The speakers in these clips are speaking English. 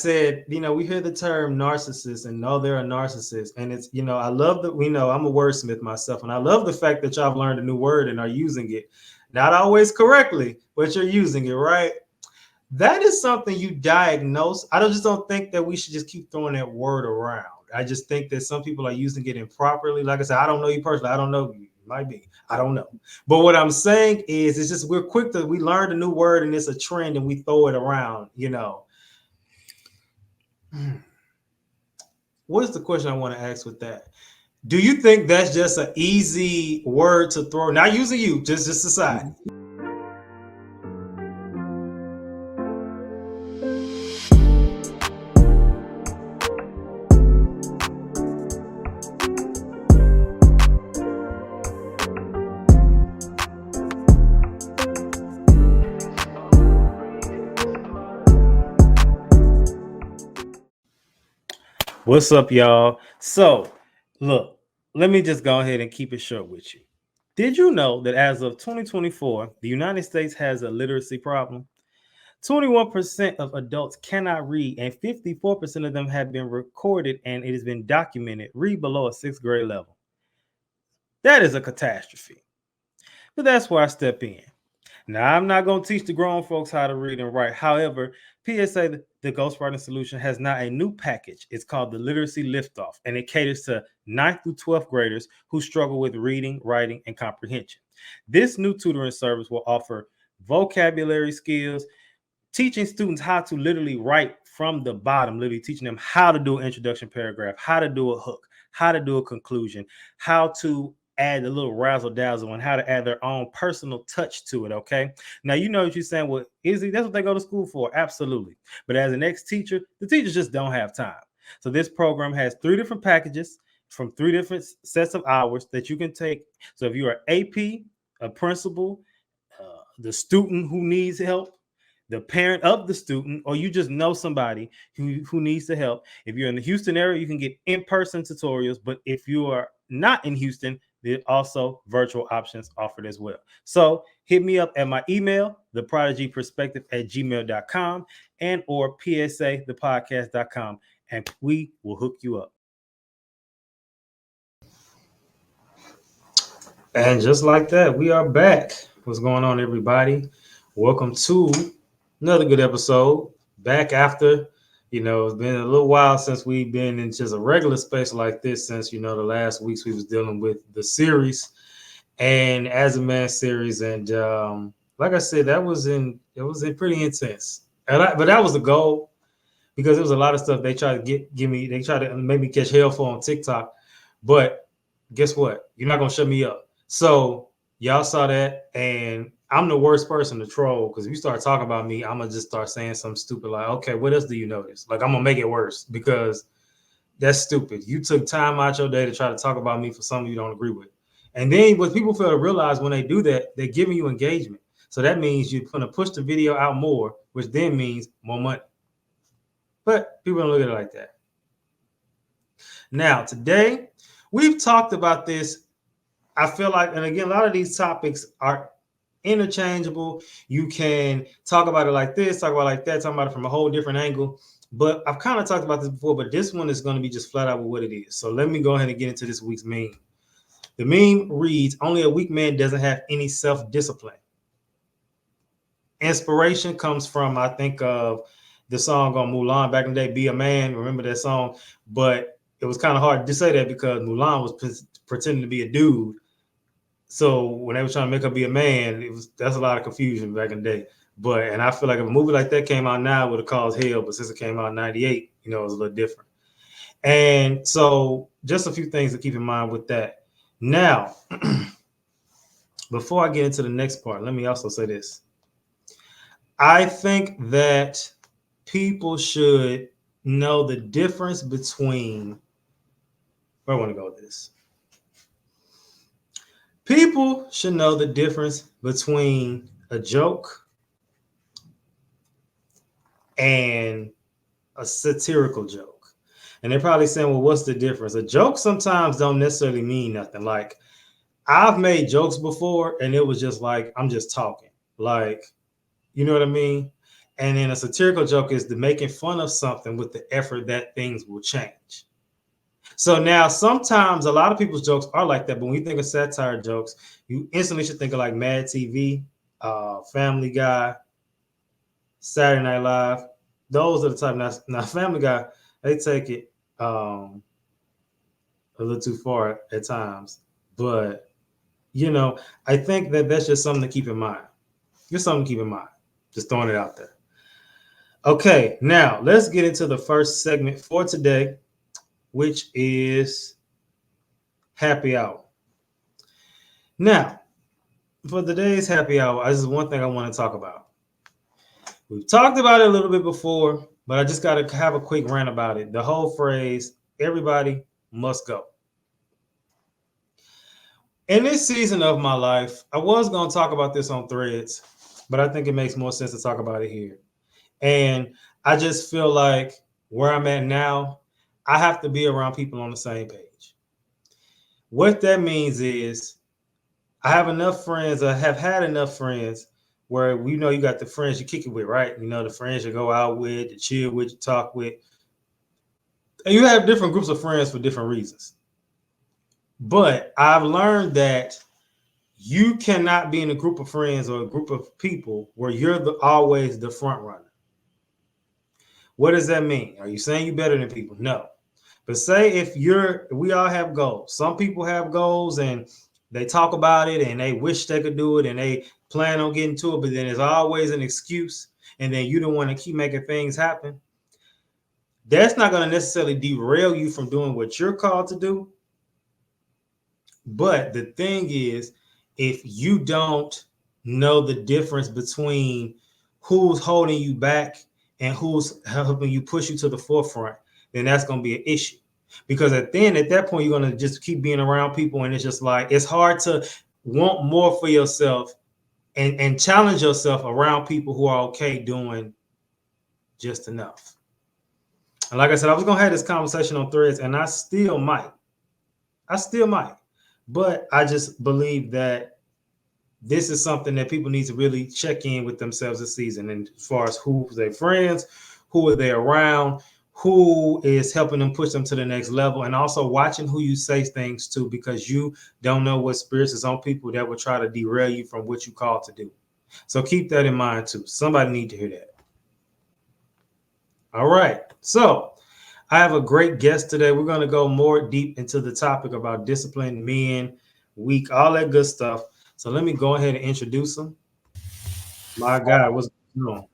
said, we hear the term narcissist and know they're a narcissist. And it's, I love that I'm a wordsmith myself. And I love the fact that y'all have learned a new word and are using it. Not always correctly, but you're using it, right? That is something you diagnose. I just don't think that we should just keep throwing that word around. I just think that some people are using it improperly. Like I said, I don't know you personally. I don't know you. It might be. I don't know. But what I'm saying is, it's just we learned a new word and it's a trend and we throw it around, What is the question I want to ask with that? Do you think that's just an easy word to throw? Not using you, just aside. What's up, y'all? So, look, let me just go ahead and keep it short with you. Did you know that as of 2024, the United States has a literacy problem? 21% of adults cannot read, and 54% of them have been recorded, and it has been documented, read below a 6th grade level. That is a catastrophe. But that's where I step in. Now, I'm not going to teach the grown folks how to read and write. However, PSA, the Ghostwriting Solution, has now a new package. It's called the Literacy Liftoff, and it caters to 9th through 12th graders who struggle with reading, writing, and comprehension. This new tutoring service will offer vocabulary skills, teaching students how to literally write from the bottom, literally teaching them how to do an introduction paragraph, how to do a hook, how to do a conclusion, how to add a little razzle dazzle and how to add their own personal touch to it. Okay. Now, you know what you're saying. Well, Izzy, that's what they go to school for. Absolutely. But as an ex-teacher, the teachers just don't have time. So this program has 3 different packages from 3 different sets of hours that you can take. So if you're an AP, a principal, the student who needs help, the parent of the student, or you just know somebody who needs the help. If you're in the Houston area, you can get in-person tutorials. But if you are not in Houston, there are also virtual options offered as well. So hit me up at my email, theprodigyperspective@gmail.com and or psathepodcast.com, and we will hook you up. And just like that, we are back. What's going on, everybody? Welcome to another good episode. Back after, it's been a little while since we've been in just a regular space like this, since, the last weeks we was dealing with the series and As a Man series. And like I said, it was pretty intense. But that was the goal, because there was a lot of stuff they tried to give me. They tried to make me catch hell for on TikTok. But guess what? You're not going to shut me up. So y'all saw that, and I'm the worst person to troll, because if you start talking about me, I'm going to just start saying something stupid like, okay, what else do you notice? Like, I'm going to make it worse, because that's stupid. You took time out your day to try to talk about me for something you don't agree with. And then what people fail to realize when they do that, they're giving you engagement. So that means you're going to push the video out more, which then means more money. But people don't look at it like that. Now, today, we've talked about this. I feel like, and again, a lot of these topics are interchangeable. You can talk about it like this, talk about it like that, talk about it from a whole different angle. But I've kind of talked about this before, but this one is going to be just flat out with what it is. So let me go ahead and get into this week's meme. The meme reads, "Only a weak man doesn't have any self-discipline." Inspiration comes from, I think, of the song on Mulan back in the day, "Be a Man." Remember that song? But it was kind of hard to say that because Mulan was pretending to be a dude. So when they were trying to make her be a man, that's a lot of confusion back in the day. And I feel like if a movie like that came out now, it would have caused hell. But since it came out in 98, it was a little different. And so just a few things to keep in mind with that. Now, before I get into the next part, let me also say this. I think that people should know the difference between, where I want to go with this. People should know the difference between a joke and a satirical joke. And they're probably saying, well, what's the difference? A joke sometimes don't necessarily mean nothing. Like, I've made jokes before and it was just like, I'm just talking. Like, you know what I mean? And then a satirical joke is the making fun of something with the effort that things will change. So now sometimes a lot of people's jokes are like that, but when you think of satire jokes, you instantly should think of like Mad TV, Family Guy, Saturday Night Live. Those are the type. Now Family Guy, they take it a little too far at times, but I think that that's just something to keep in mind. Just something to keep in mind. Just throwing it out there. Okay, now let's get into the first segment for today, which is happy hour. Now, for today's happy hour, this is one thing I want to talk about. We've talked about it a little bit before, but I just got to have a quick rant about it. The whole phrase, everybody must go. In this season of my life, I was going to talk about this on Threads, but I think it makes more sense to talk about it here. And I just feel like where I'm at now, I have to be around people on the same page. What that means is I have enough friends, I have had enough friends where you got the friends you kick it with, right? The friends you go out with, you chill with, you talk with. And you have different groups of friends for different reasons. But I've learned that you cannot be in a group of friends or a group of people where you're always the front runner. What does that mean? Are you saying you're better than people? No. But say if we all have goals. Some people have goals and they talk about it and they wish they could do it and they plan on getting to it, but then there's always an excuse and then you don't want to keep making things happen. That's not going to necessarily derail you from doing what you're called to do. But the thing is, if you don't know the difference between who's holding you back and who's helping you push you to the forefront, then that's going to be an issue. Because at that point, you're going to just keep being around people. And it's just like, it's hard to want more for yourself and challenge yourself around people who are okay doing just enough. And like I said, I was going to have this conversation on Threads, and I still might. But I just believe that this is something that people need to really check in with themselves this season. And as far as who's their friends, who are they around, who is helping them push them to the next level, and also watching who you say things to, because you don't know what spirits is on people that will try to derail you from what you called to do. So keep that in mind too. Somebody need to hear that. All right. So I have a great guest today. We're going to go more deep into the topic about discipline, men, weak, all that good stuff. So let me go ahead and introduce him. My guy, what's going on?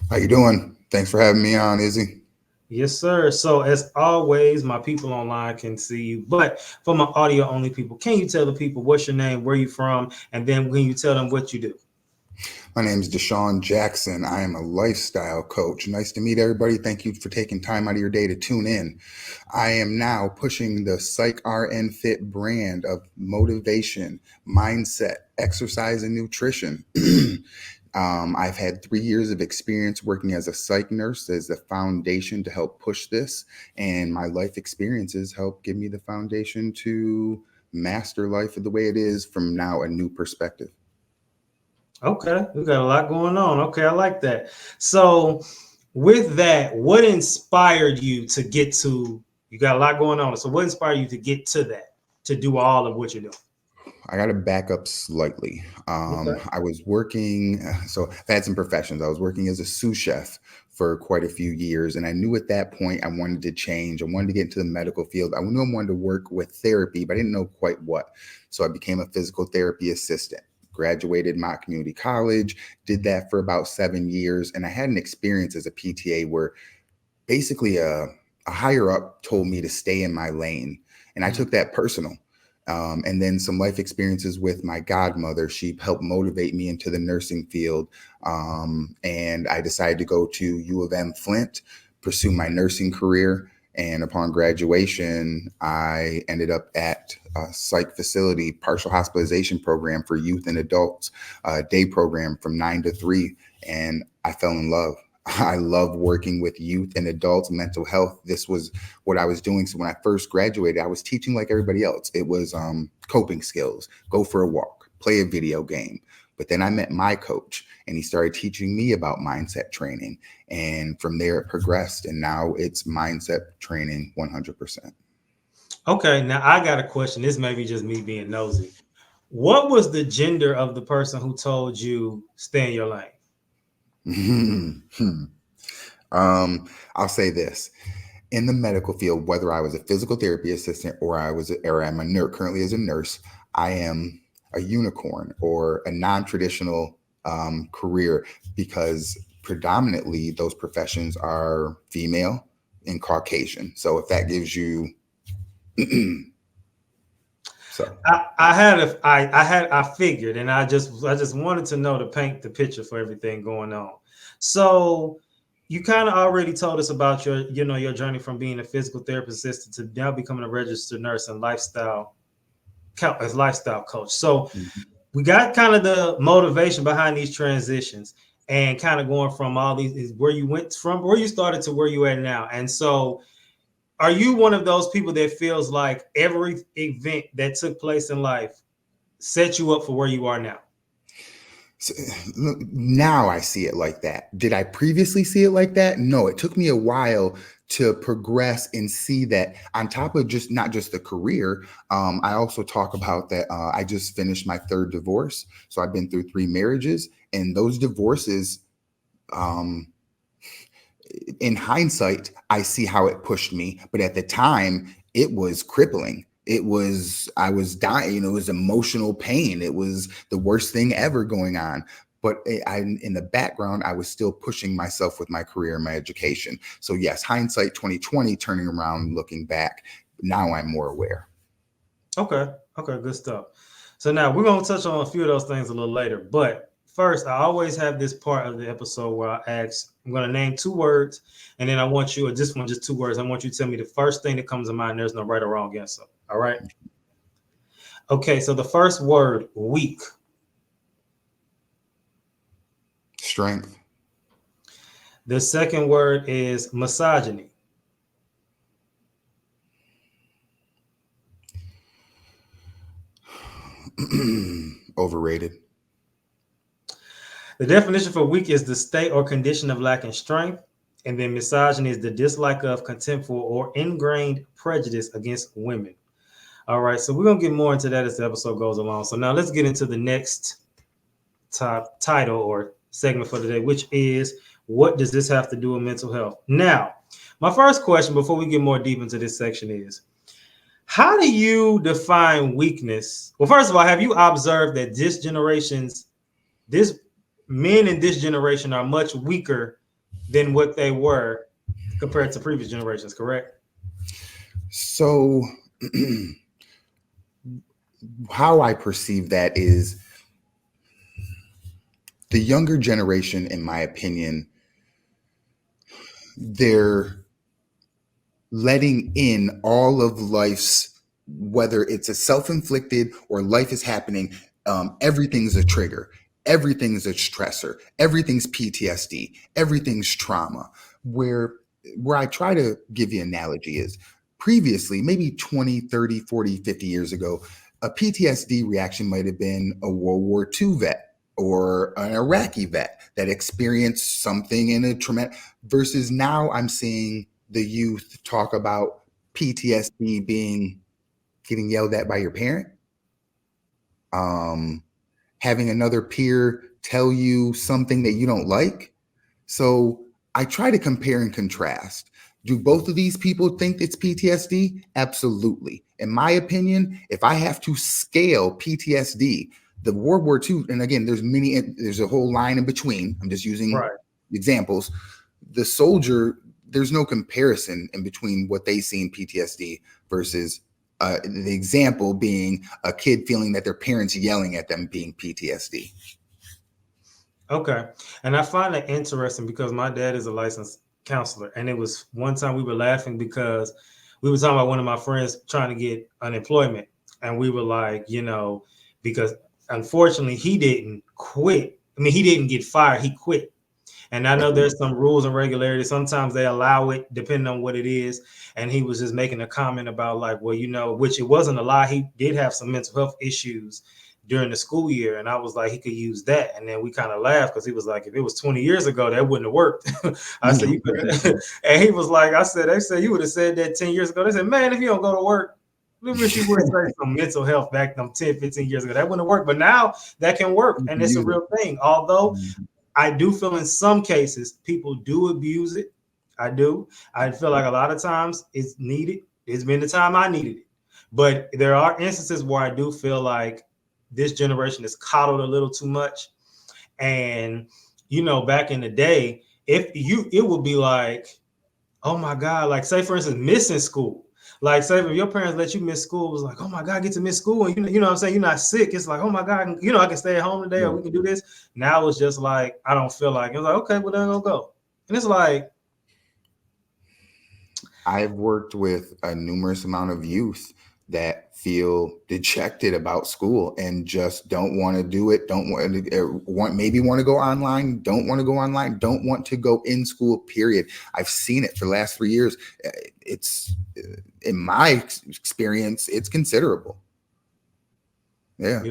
How you doing? Thanks for having me on, Izzy. Yes, sir. So as always, my people online can see you, but for my audio only people, can you tell the people what's your name, where you from, and then can you tell them what you do? My name is DeShaun Jackson. I am a lifestyle coach. Nice to meet everybody. Thank you for taking time out of your day to tune in. I am now pushing the Psych RN Fit brand of motivation, mindset, exercise, and nutrition. I've had 3 years of experience working as a psych nurse as the foundation to help push this, and my life experiences help give me the foundation to master life the way it is from now a new perspective. Okay, we got a lot going on. Okay, I like that. So with that, what inspired you to get to, you got a lot going on. So what inspired you to get to that, to do all of what you're doing? I got to back up slightly. Okay. I was working, so I had some professions. I was working as a sous chef for quite a few years. And I knew at that point I wanted to change. I wanted to get into the medical field. I knew I wanted to work with therapy, but I didn't know quite what. So I became a physical therapy assistant, graduated Mott Community College, did that for about 7 years. And I had an experience as a PTA where basically a higher up told me to stay in my lane. And I took that personal. And then some life experiences with my godmother. She helped motivate me into the nursing field. And I decided to go to U of M Flint, pursue my nursing career. And upon graduation, I ended up at a psych facility, partial hospitalization program for youth and adults, day program from 9 to 3. And I fell in love. I love working with youth and adults, mental health. This was what I was doing. So when I first graduated, I was teaching like everybody else. It was coping skills, go for a walk, play a video game, But then I met my coach and he started teaching me about mindset training. And from there it progressed. And now it's mindset training 100%. Okay, now I got a question. This may be just me being nosy. What was the gender of the person who told you stay in your lane? I'll say this. In the medical field, whether I was a physical therapy assistant or I'm a nurse, currently as a nurse, I am a unicorn or a non-traditional career because predominantly those professions are female and Caucasian. So if that gives you, so I figured, and I just wanted to know to paint the picture for everything going on. So you kind of already told us about your journey from being a physical therapist assistant to now becoming a registered nurse and lifestyle coach. So we got kind of the motivation behind these transitions and kind of going from all these is where you went from where you started to where you at now. And so are you one of those people that feels like every event that took place in life set you up for where you are now? So, now I see it like that. Did I previously see it like that? No, it took me a while to progress and see that on top of just not just the career. I also talk about that. I just finished my 3rd divorce. So I've been through 3 marriages, and those divorces, in hindsight, I see how it pushed me. But at the time, it was crippling. I was dying, it was emotional pain. It was the worst thing ever going on. But in the background, I was still pushing myself with my career and my education. So yes, hindsight 2020, turning around, looking back, now I'm more aware. Okay, good stuff. So now we're going to touch on a few of those things a little later. But first, I always have this part of the episode where I ask, I'm going to name 2 words, and then I want you, or just 2 words, I want you to tell me the first thing that comes to mind. There's no right or wrong answer. All right? Okay, so the first word, weak. Strength. The second word is misogyny. Overrated. The definition for weak is the state or condition of lacking strength. And then misogyny is the dislike of, contempt for, or ingrained prejudice against women. All right, so we're going to get more into that as the episode goes along. So now let's get into the next top title or segment for today, which is, what does this have to do with mental health? Now, my first question before we get more deep into this section is, how do you define weakness? Well, first of all, have you observed that men in this generation are much weaker than what they were compared to previous generations, correct? So how I perceive that is the younger generation, in my opinion, they're letting in all of life's, whether it's a self-inflicted or life is happening, everything's a trigger. Everything's a stressor. Everything's PTSD. Everything's trauma. Where I try to give you an analogy is previously, maybe 20, 30, 40, 50 years ago, a PTSD reaction might have been a World War II vet or an Iraqi vet that experienced something in a traumatic, versus now I'm seeing the youth talk about PTSD being getting yelled at by your parent, having another peer tell you something that you don't like. So I try to compare and contrast. Do both of these people think it's PTSD? Absolutely. In my opinion, if I have to scale PTSD, the World War II, and again, there's a whole line in between. I'm just using examples. The soldier, there's no comparison in between what they see in PTSD versus the example being a kid feeling that their parents yelling at them being PTSD. Okay. And I find that interesting because my dad is a licensed counselor. And it was one time we were laughing because we were talking about one of my friends trying to get unemployment. And we were like, because unfortunately he didn't quit. I mean, he didn't get fired. He quit. And I know there's some rules and regularities. Sometimes they allow it depending on what it is. And he was just making a comment about like, well, which it wasn't a lie. He did have some mental health issues during the school year. And I was like, he could use that. And then we kind of laughed because he was like, if it was 20 years ago, that wouldn't have worked. I said, you could. And he was like, they said, you would have said that 10 years ago. They said, man, if you don't go to work, we wish you would say some mental health back them 10, 15 years ago. That wouldn't have worked. But now that can work. And it's a real thing. Although I do feel in some cases people do abuse it. I do. I feel like a lot of times it's needed. It's been the time I needed it. But there are instances where I do feel like this generation is coddled a little too much. And, you know, back in the day, it would be like, oh my God, like say for instance, missing school. Like say if your parents let you miss school, it was like, oh my God, I get to miss school. And you know what I'm saying? You're not sick. It's like, oh my God, you know, I can stay at home today or we can do this. Now it's just like, I don't feel like it. Was like, okay, well then I'll go. And it's like, I've worked with a numerous amount of youth that feel dejected about school and just don't want to do it, don't maybe want to go online, don't want to go online, don't want to go in school, period. I've seen it for the last 3 years. It's, in my experience, it's considerable. Yeah.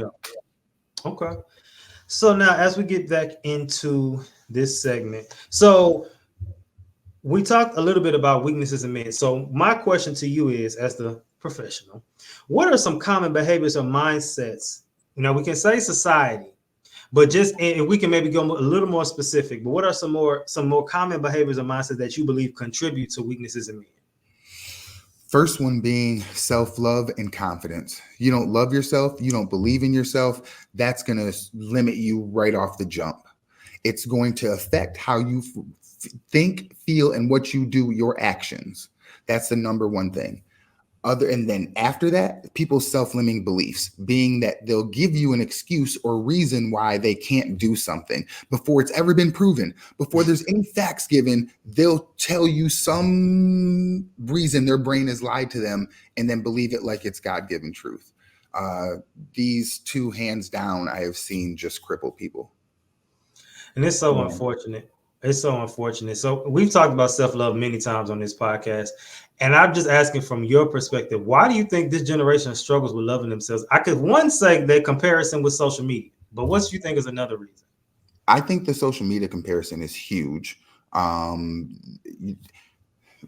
Okay. So now as we get back into this segment, so we talked a little bit about weaknesses in men. So my question to you is, as the professional, what are some common behaviors or mindsets? You know, we can say society, but just, and we can maybe go a little more specific, but what are some more common behaviors or mindsets that you believe contribute to weaknesses in men? First one being self-love and confidence. You don't love yourself, you don't believe in yourself, that's going to limit you right off the jump. It's going to affect how you think, feel, and what you do, your actions. That's the number one thing. And then after that, people's self-limiting beliefs, being that they'll give you an excuse or reason why they can't do something before it's ever been proven, before there's any facts given. They'll tell you some reason their brain has lied to them and then believe it like it's God-given truth. These two, hands down, I have seen just cripple people. And it's so unfortunate. It's so unfortunate. So we've talked about self-love many times on this podcast. And I'm just asking from your perspective, why do you think this generation struggles with loving themselves? I could say the comparison with social media, but what do you think is another reason? I think the social media comparison is huge. I'm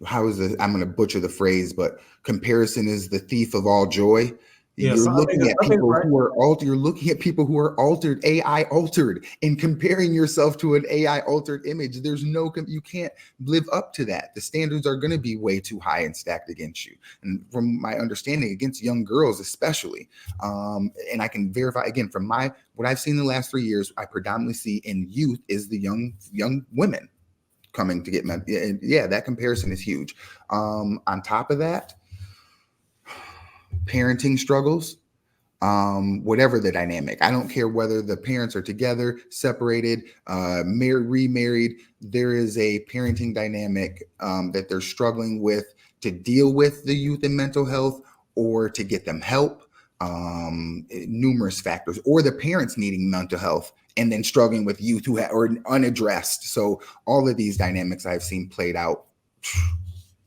going to butcher the phrase, but comparison is the thief of all joy. You're looking at people who are altered. You're looking at people who are altered, AI altered, and comparing yourself to an AI altered image. There's you can't live up to that. The standards are going to be way too high and stacked against you. And from my understanding, against young girls, especially. And I can verify again from what I've seen in the last 3 years, I predominantly see in youth is the young women coming to get men. Yeah, that comparison is huge. On top of that, parenting struggles, whatever the dynamic. I don't care whether the parents are together, separated, remarried. There is a parenting dynamic that they're struggling with to deal with the youth and mental health or to get them help. Numerous factors, or the parents needing mental health and then struggling with youth who are unaddressed. So all of these dynamics I've seen played out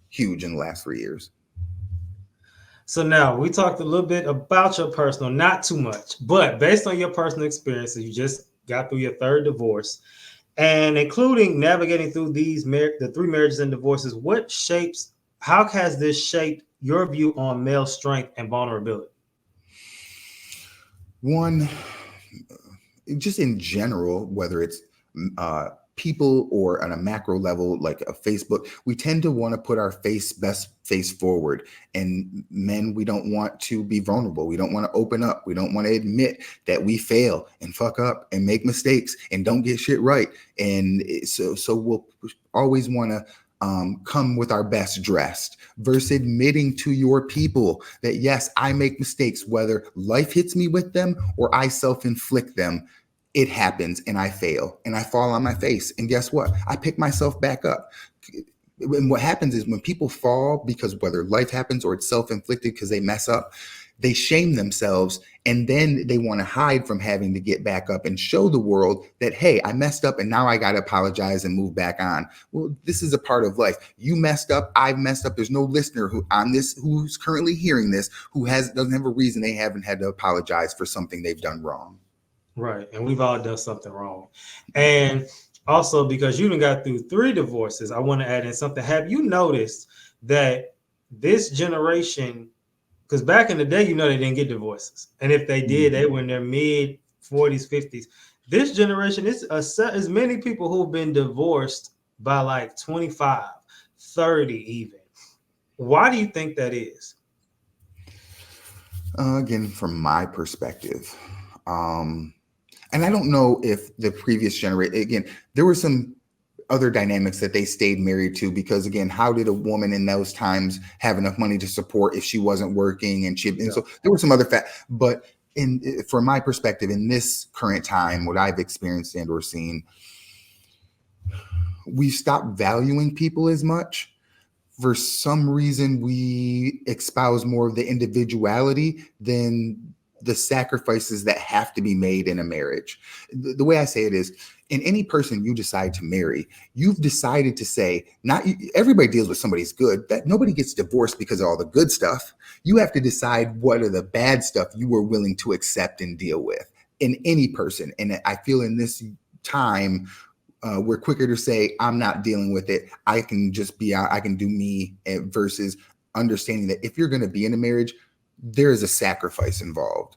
huge in the last 3 years. So now we talked a little bit about your personal, not too much, but based on your personal experiences, you just got through your third divorce, and including navigating through the 3 marriages and divorces. How has this shaped your view on male strength and vulnerability? One, just in general, whether it's people or on a macro level, like a Facebook, we tend to want to put our best face forward. And men, we don't want to be vulnerable. We don't want to open up. We don't want to admit that we fail and fuck up and make mistakes and don't get shit right. And so we'll always want to come with our best dressed versus admitting to your people that, yes, I make mistakes, whether life hits me with them or I self-inflict them. It happens and I fail and I fall on my face. And guess what? I pick myself back up. And what happens is when people fall, because whether life happens or it's self-inflicted because they mess up, they shame themselves, and then they want to hide from having to get back up and show the world that, hey, I messed up and now I got to apologize and move back on. Well, this is a part of life. You messed up, I've messed up. There's no listener who's currently hearing this who doesn't have a reason they haven't had to apologize for something they've done wrong. Right. And we've all done something wrong. And also, because you even got through 3 divorces, I want to add in something. Have you noticed that this generation, because back in the day, they didn't get divorces. And if they did, they were in their mid 40s, 50s. This generation is as many people who've been divorced by like 25, 30 even. Why do you think that is? Again, from my perspective, and I don't know if the previous generation, again, there were some other dynamics that they stayed married to, because again, how did a woman in those times have enough money to support if she wasn't working? And so there were some other but from my perspective, in this current time, what I've experienced and or seen, we stopped valuing people as much. For some reason, we espouse more of the individuality than the sacrifices that have to be made in a marriage. The way I say it is, in any person you decide to marry, you've decided to say, not everybody deals with somebody's good, that nobody gets divorced because of all the good stuff. You have to decide what are the bad stuff you were willing to accept and deal with in any person. And I feel in this time, we're quicker to say, I'm not dealing with it. I can just be out. I can do me, versus understanding that if you're going to be in a marriage, there is a sacrifice involved,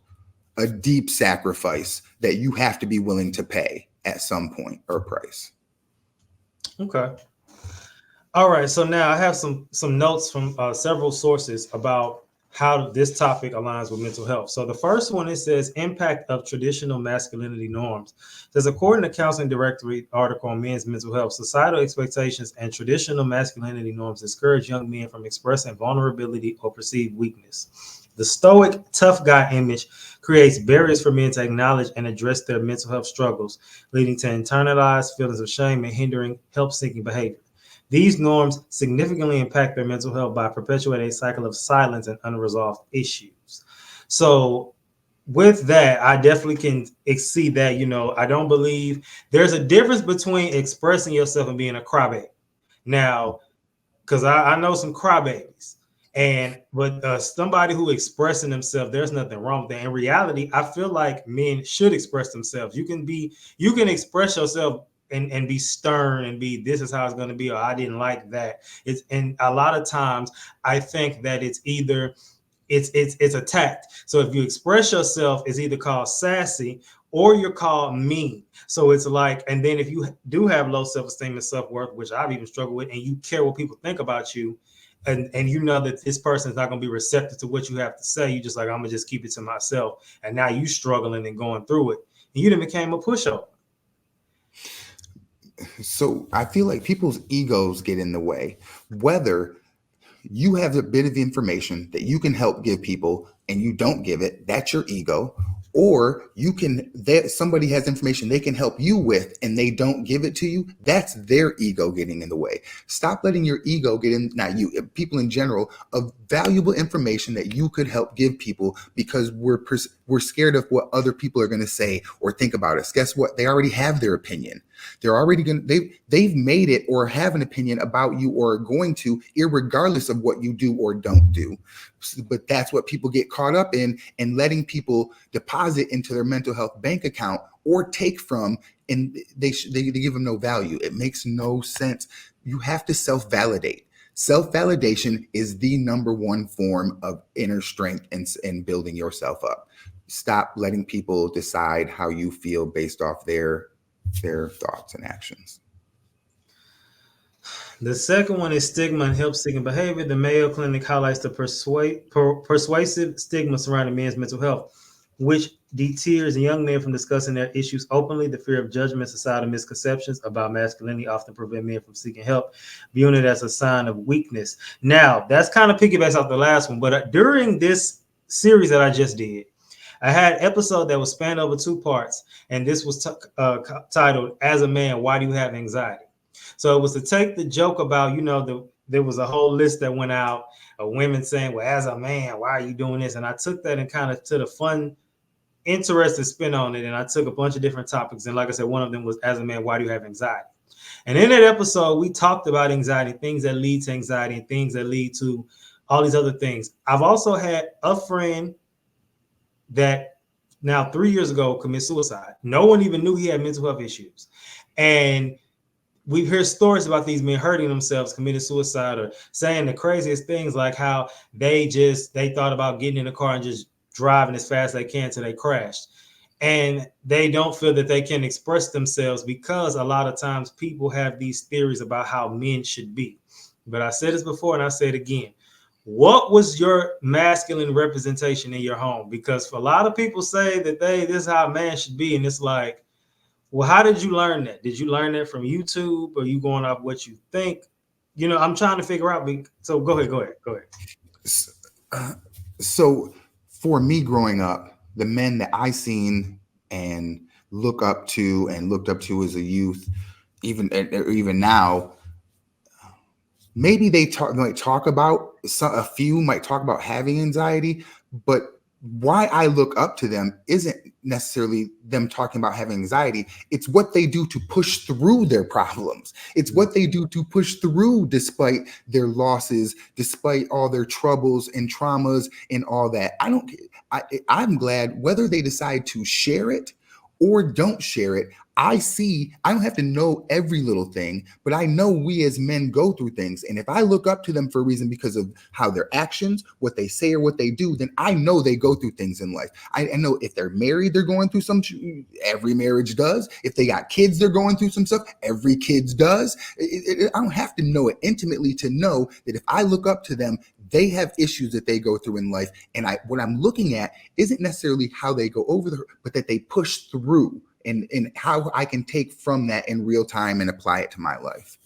a deep sacrifice that you have to be willing to pay at some point or price. Okay. All right. So now I have some notes from several sources about how this topic aligns with mental health. So the first one, it says impact of traditional masculinity norms. It says, according to Counseling Directory article on men's mental health, societal expectations and traditional masculinity norms discourage young men from expressing vulnerability or perceived weakness. The stoic, tough guy image creates barriers for men to acknowledge and address their mental health struggles, leading to internalized feelings of shame and hindering help-seeking behavior. These norms significantly impact their mental health by perpetuating a cycle of silence and unresolved issues. So with that, I definitely can see that, I don't believe there's a difference between expressing yourself and being a crybaby. Now, because I know some crybabies. But somebody who expressing themselves, there's nothing wrong with that. In reality, I feel like men should express themselves. You can express yourself and be stern and be, this is how it's going to be, or I didn't like that. And a lot of times I think that it's either it's attacked. So if you express yourself, it's either called sassy or you're called mean. So it's like, and then if you do have low self-esteem and self-worth, which I've even struggled with, and you care what people think about you, and you know that this person is not going to be receptive to what you have to say, you just like, I'm gonna just keep it to myself. And now you struggling and going through it, and you then became a pushover. So I feel like people's egos get in the way. Whether you have a bit of information that you can help give people and you don't give it, that's your ego. Or somebody has information they can help you with and they don't give it to you, that's their ego getting in the way. Stop letting your ego get in, not you, people in general, of valuable information that you could help give people, because we're scared of what other people are going to say or think about us. Guess what? They already have their opinion. They're already they've made it or have an opinion about you or are going to, irregardless of what you do or don't do. But that's what people get caught up in, and letting people deposit into their mental health bank account or take from, and they give them no value. It makes no sense. You have to self-validate. Self-validation is the number one form of inner strength and building yourself up. Stop letting people decide how you feel based off their thoughts and actions. The second one is stigma and help-seeking behavior. The Mayo Clinic highlights the persuasive stigma surrounding men's mental health, which deters young men from discussing their issues openly. The fear of judgment, societal misconceptions about masculinity often prevent men from seeking help, viewing it as a sign of weakness. Now, that's kind of piggybacks off the last one, but during this series that I just did, I had an episode that was spanned over 2 parts, and this was titled, "As a Man, Why Do You Have Anxiety?" So it was to take the joke about, there was a whole list that went out of women saying, well, as a man, why are you doing this? And I took that and kind of to the fun, interested spin on it. And I took a bunch of different topics. And like I said, one of them was, as a man, why do you have anxiety? And in that episode, we talked about anxiety, things that lead to anxiety and things that lead to all these other things. I've also had a friend that now 3 years ago commit suicide. No one even knew he had mental health issues. And we've heard stories about these men hurting themselves, committing suicide, or saying the craziest things, like how they thought about getting in the car and just driving as fast as they can till they crashed. And they don't feel that they can express themselves because a lot of times people have these theories about how men should be. But I said this before and I say it again. What was your masculine representation in your home? Because for a lot of people say that this is how a man should be. And it's like, well, how did you learn that? Did you learn that from YouTube, or you going off what you think? You know, I'm trying to figure out. So go ahead. So for me growing up, the men that I seen and looked up to as a youth, even now, maybe they talk about a few might talk about having anxiety, but why I look up to them isn't necessarily them talking about having anxiety. It's what they do to push through their problems. It's what they do to push through despite their losses, despite all their troubles and traumas and all that. I'm glad whether they decide to share it or don't share it. I don't have to know every little thing, but I know we as men go through things. And if I look up to them for a reason because of how their actions, what they say or what they do, then I know they go through things in life. I know if they're married, they're going through every marriage does. If they got kids, they're going through some stuff. Every kid does. I don't have to know it intimately to know that if I look up to them, they have issues that they go through in life. And what I'm looking at isn't necessarily how they go over but that they push through. And how I can take from that in real time and apply it to my life.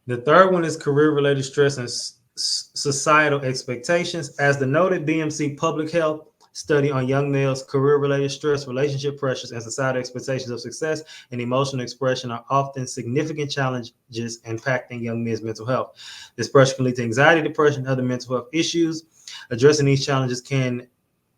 The third one is career-related stress and societal expectations. As the noted BMC Public Health study on young males, career-related stress, relationship pressures, and societal expectations of success and emotional expression are often significant challenges impacting young men's mental health. This pressure can lead to anxiety, depression, and other mental health issues. Addressing these challenges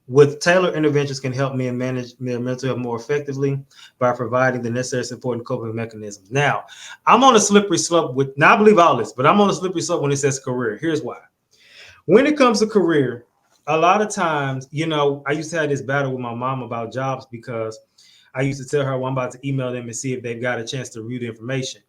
with tailored interventions can help men manage their mental health more effectively by providing the necessary support and coping mechanisms. Now, I'm on a slippery slope I believe all this, but I'm on a slippery slope when it says career. Here's why. When it comes to career, a lot of times, I used to have this battle with my mom about jobs because I used to tell her, well, I'm about to email them and see if they've got a chance to review the information.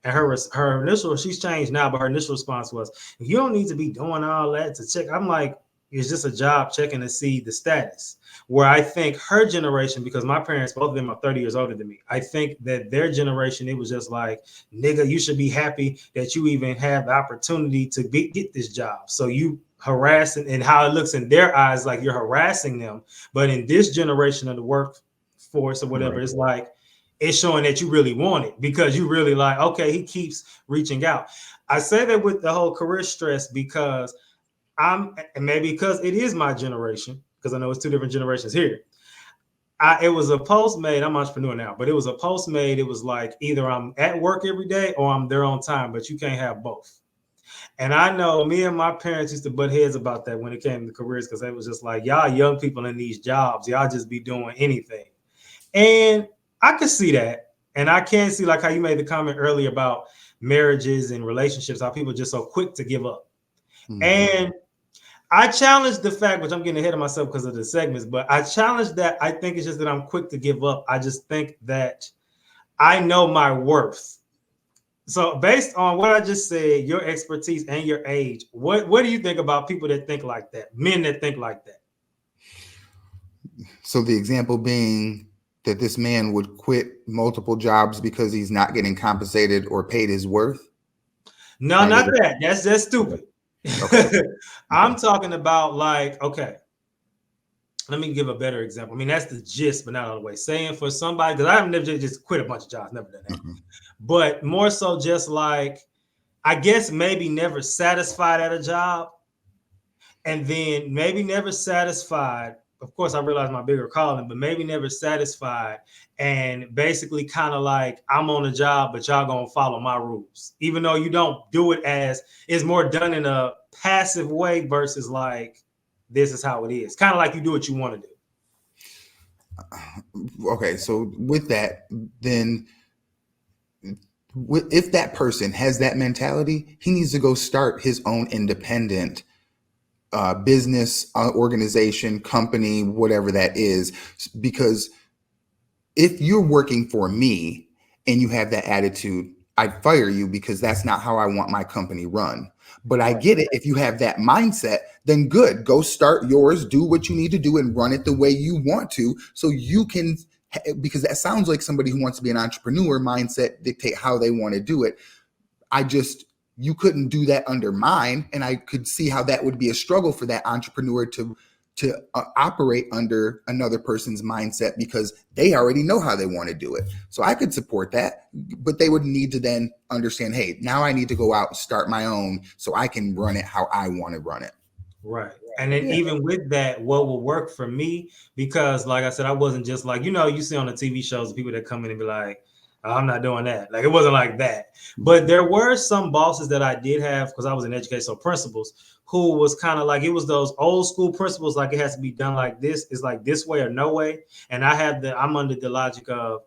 And her initial, she's changed now, but her initial response was, you don't need to be doing all that to check. I'm like, it's just a job checking to see the status. Where I think her generation, because my parents, both of them are 30 years older than me, I think that their generation, it was just like, nigga, you should be happy that you even have the opportunity to get this job. So you harassing, and how it looks in their eyes like you're harassing them. But in this generation of the workforce or whatever, right, it's like, it's showing that you really want it because you really like, okay, he keeps reaching out. I say that with the whole career stress because and maybe because it is my generation, because I know it's two different generations here. It was a post made, I'm an entrepreneur now, but it was a post made. It was like, either I'm at work every day or I'm there on time, but you can't have both. And I know me and my parents used to butt heads about that when it came to careers, because it was just like, y'all young people in these jobs, y'all just be doing anything. And I could see that. And I can see like how you made the comment earlier about marriages and relationships, how people are just so quick to give up. Mm-hmm. And I challenge the fact, which I'm getting ahead of myself because of the segments, but I challenge that. I think it's just that I'm quick to give up. I just think that I know my worth. So based on what I just said, your expertise and your age, what do you think about people that think like that, men that think like that? So the example being that this man would quit multiple jobs because he's not getting compensated or paid his worth? No, not that. That's stupid. Okay. I'm talking about like, okay, let me give a better example. I mean, that's the gist, but not all the way. Saying for somebody, because I've never just quit a bunch of jobs, never done that. Mm-hmm. But more so just like, I guess maybe never satisfied at a job, and then maybe never satisfied, of course, I realized my bigger calling, but maybe never satisfied. And basically kind of like, I'm on the job, but y'all gonna follow my rules. Even though you don't do it as, it's more done in a passive way versus like, this is how it is. Kind of like you do what you want to do. Okay, so with that, then if that person has that mentality, he needs to go start his own independent business, organization, company, whatever that is. Because if you're working for me and you have that attitude, I'd fire you because that's not how I want my company run. But I get it. If you have that mindset, then good. Go start yours, do what you need to do and run it the way you want to, so you can, because that sounds like somebody who wants to be an entrepreneur mindset, dictate how they want to do it. You couldn't do that under mine. And I could see how that would be a struggle for that entrepreneur to operate under another person's mindset, because they already know how they want to do it. So I could support that, but they would need to then understand, hey, now I need to go out and start my own so I can run it how I want to run it. Right. And then even with that, what will work for me, because like I said, I wasn't just like, you see on the TV shows, people that come in and be like, oh, I'm not doing that. Like, it wasn't like that. But there were some bosses that I did have, because I was in education, so principals, who was kind of like, it was those old school principles, like it has to be done like this. It's like this way or no way. And I'm under the logic of,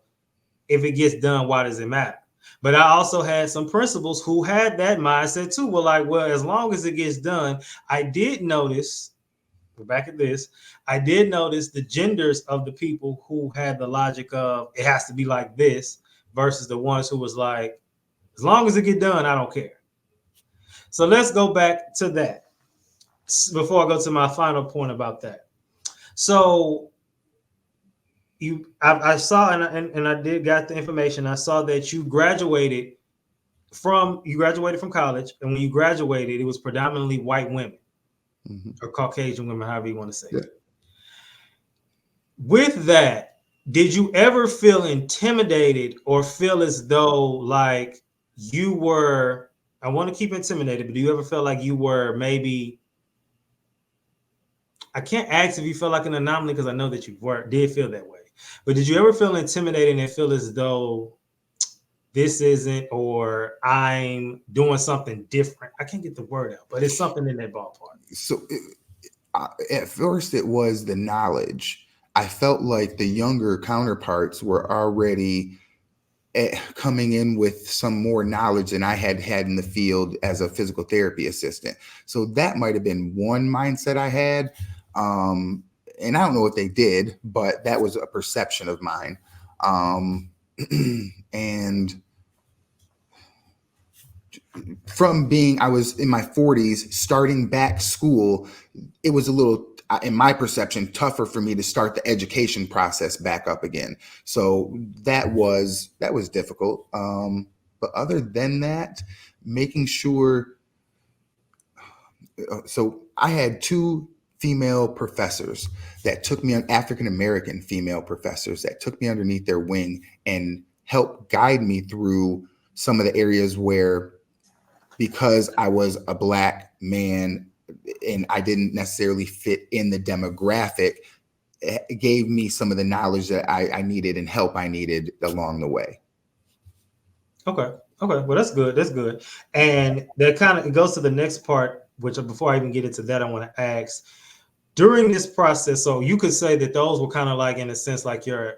if it gets done, why does it matter? But I also had some principals who had that mindset too. Well, as long as it gets done. I did notice, we're back at this, I did notice the genders of the people who had the logic of it has to be like this versus the ones who was like, as long as it get done, I don't care. So let's go back to that before I go to my final point about that. So I saw, and I did got the information. I saw that you graduated from college, and when you graduated, it was predominantly white women or Caucasian women, however you want to say it. With that, did you ever feel intimidated or feel as though like you were, I want to keep intimidated, but do you ever feel like you were maybe, I can't ask if you felt like an anomaly because I know that you did feel that way, but did you ever feel intimidated and feel as though this isn't, or I'm doing something different? I can't get the word out, but it's something in that ballpark. So at first it was the knowledge. I felt like the younger counterparts were already coming in with some more knowledge than I had in the field as a physical therapy assistant. So that might have been one mindset I had. And I don't know what they did, but that was a perception of mine. And from being, I was in my 40s, starting back school, it was a little, in my perception, tougher for me to start the education process back up again. So that was difficult. But other than that, making sure, so I had two female professors that took me on, African-American female professors that took me underneath their wing and helped guide me through some of the areas where, because I was a Black man and I didn't necessarily fit in the demographic, it gave me some of the knowledge that I needed and help I needed along the way. Okay. Well, that's good. And that kind of goes to the next part, which before I even get into that, I want to ask, during this process, so you could say that those were kind of like, in a sense, like your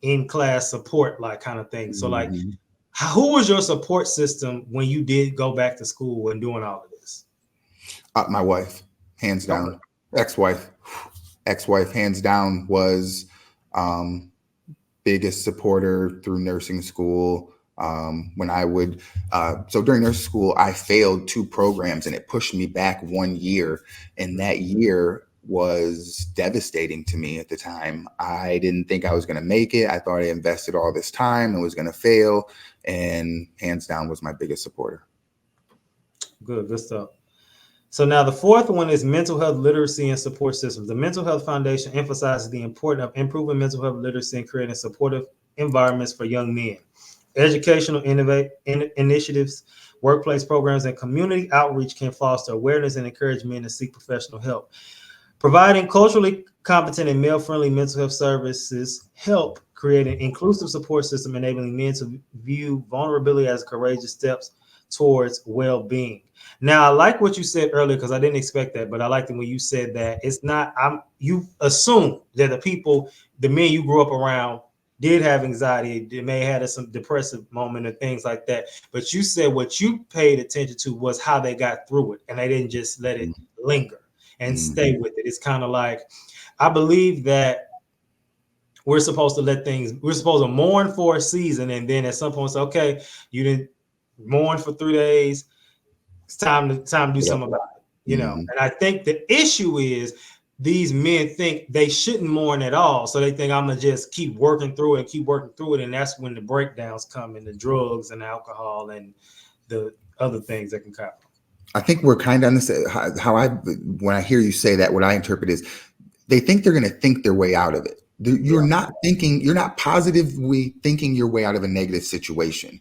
in-class support, like kind of thing. So like, who was your support system when you did go back to school and doing all of this? My wife, hands down. Ex-wife, hands down, was biggest supporter through nursing school. When I would, so during nursing school, I failed 2 programs and it pushed me back 1 year. And that year was devastating to me at the time. I didn't think I was going to make it. I thought I invested all this time and was going to fail. And hands down was my biggest supporter. Good stuff. So now the fourth one is mental health literacy and support systems. The Mental Health Foundation emphasizes the importance of improving mental health literacy and creating supportive environments for young men. Educational initiatives, workplace programs, and community outreach can foster awareness and encourage men to seek professional help. Providing culturally competent and male-friendly mental health services help create an inclusive support system, enabling men to view vulnerability as courageous steps towards well-being. Now, I like what you said earlier because I didn't expect that, but I liked it when you said that it's not. You assume that the men you grew up around, did have anxiety. They may have had some depressive moment or things like that. But you said what you paid attention to was how they got through it, and they didn't just let it linger and stay with it. It's kind of like, I believe that we're supposed to mourn for a season, and then at some point say, okay, you didn't mourn for 3 days. It's time to do something about it, And I think the issue is these men think they shouldn't mourn at all. So they think I'm gonna just keep working through it, and that's when the breakdowns come, and the drugs and alcohol and the other things that can come. I think we're kind of on this. When I hear you say that, what I interpret is they think they're going to think their way out of it. You're not positively thinking your way out of a negative situation.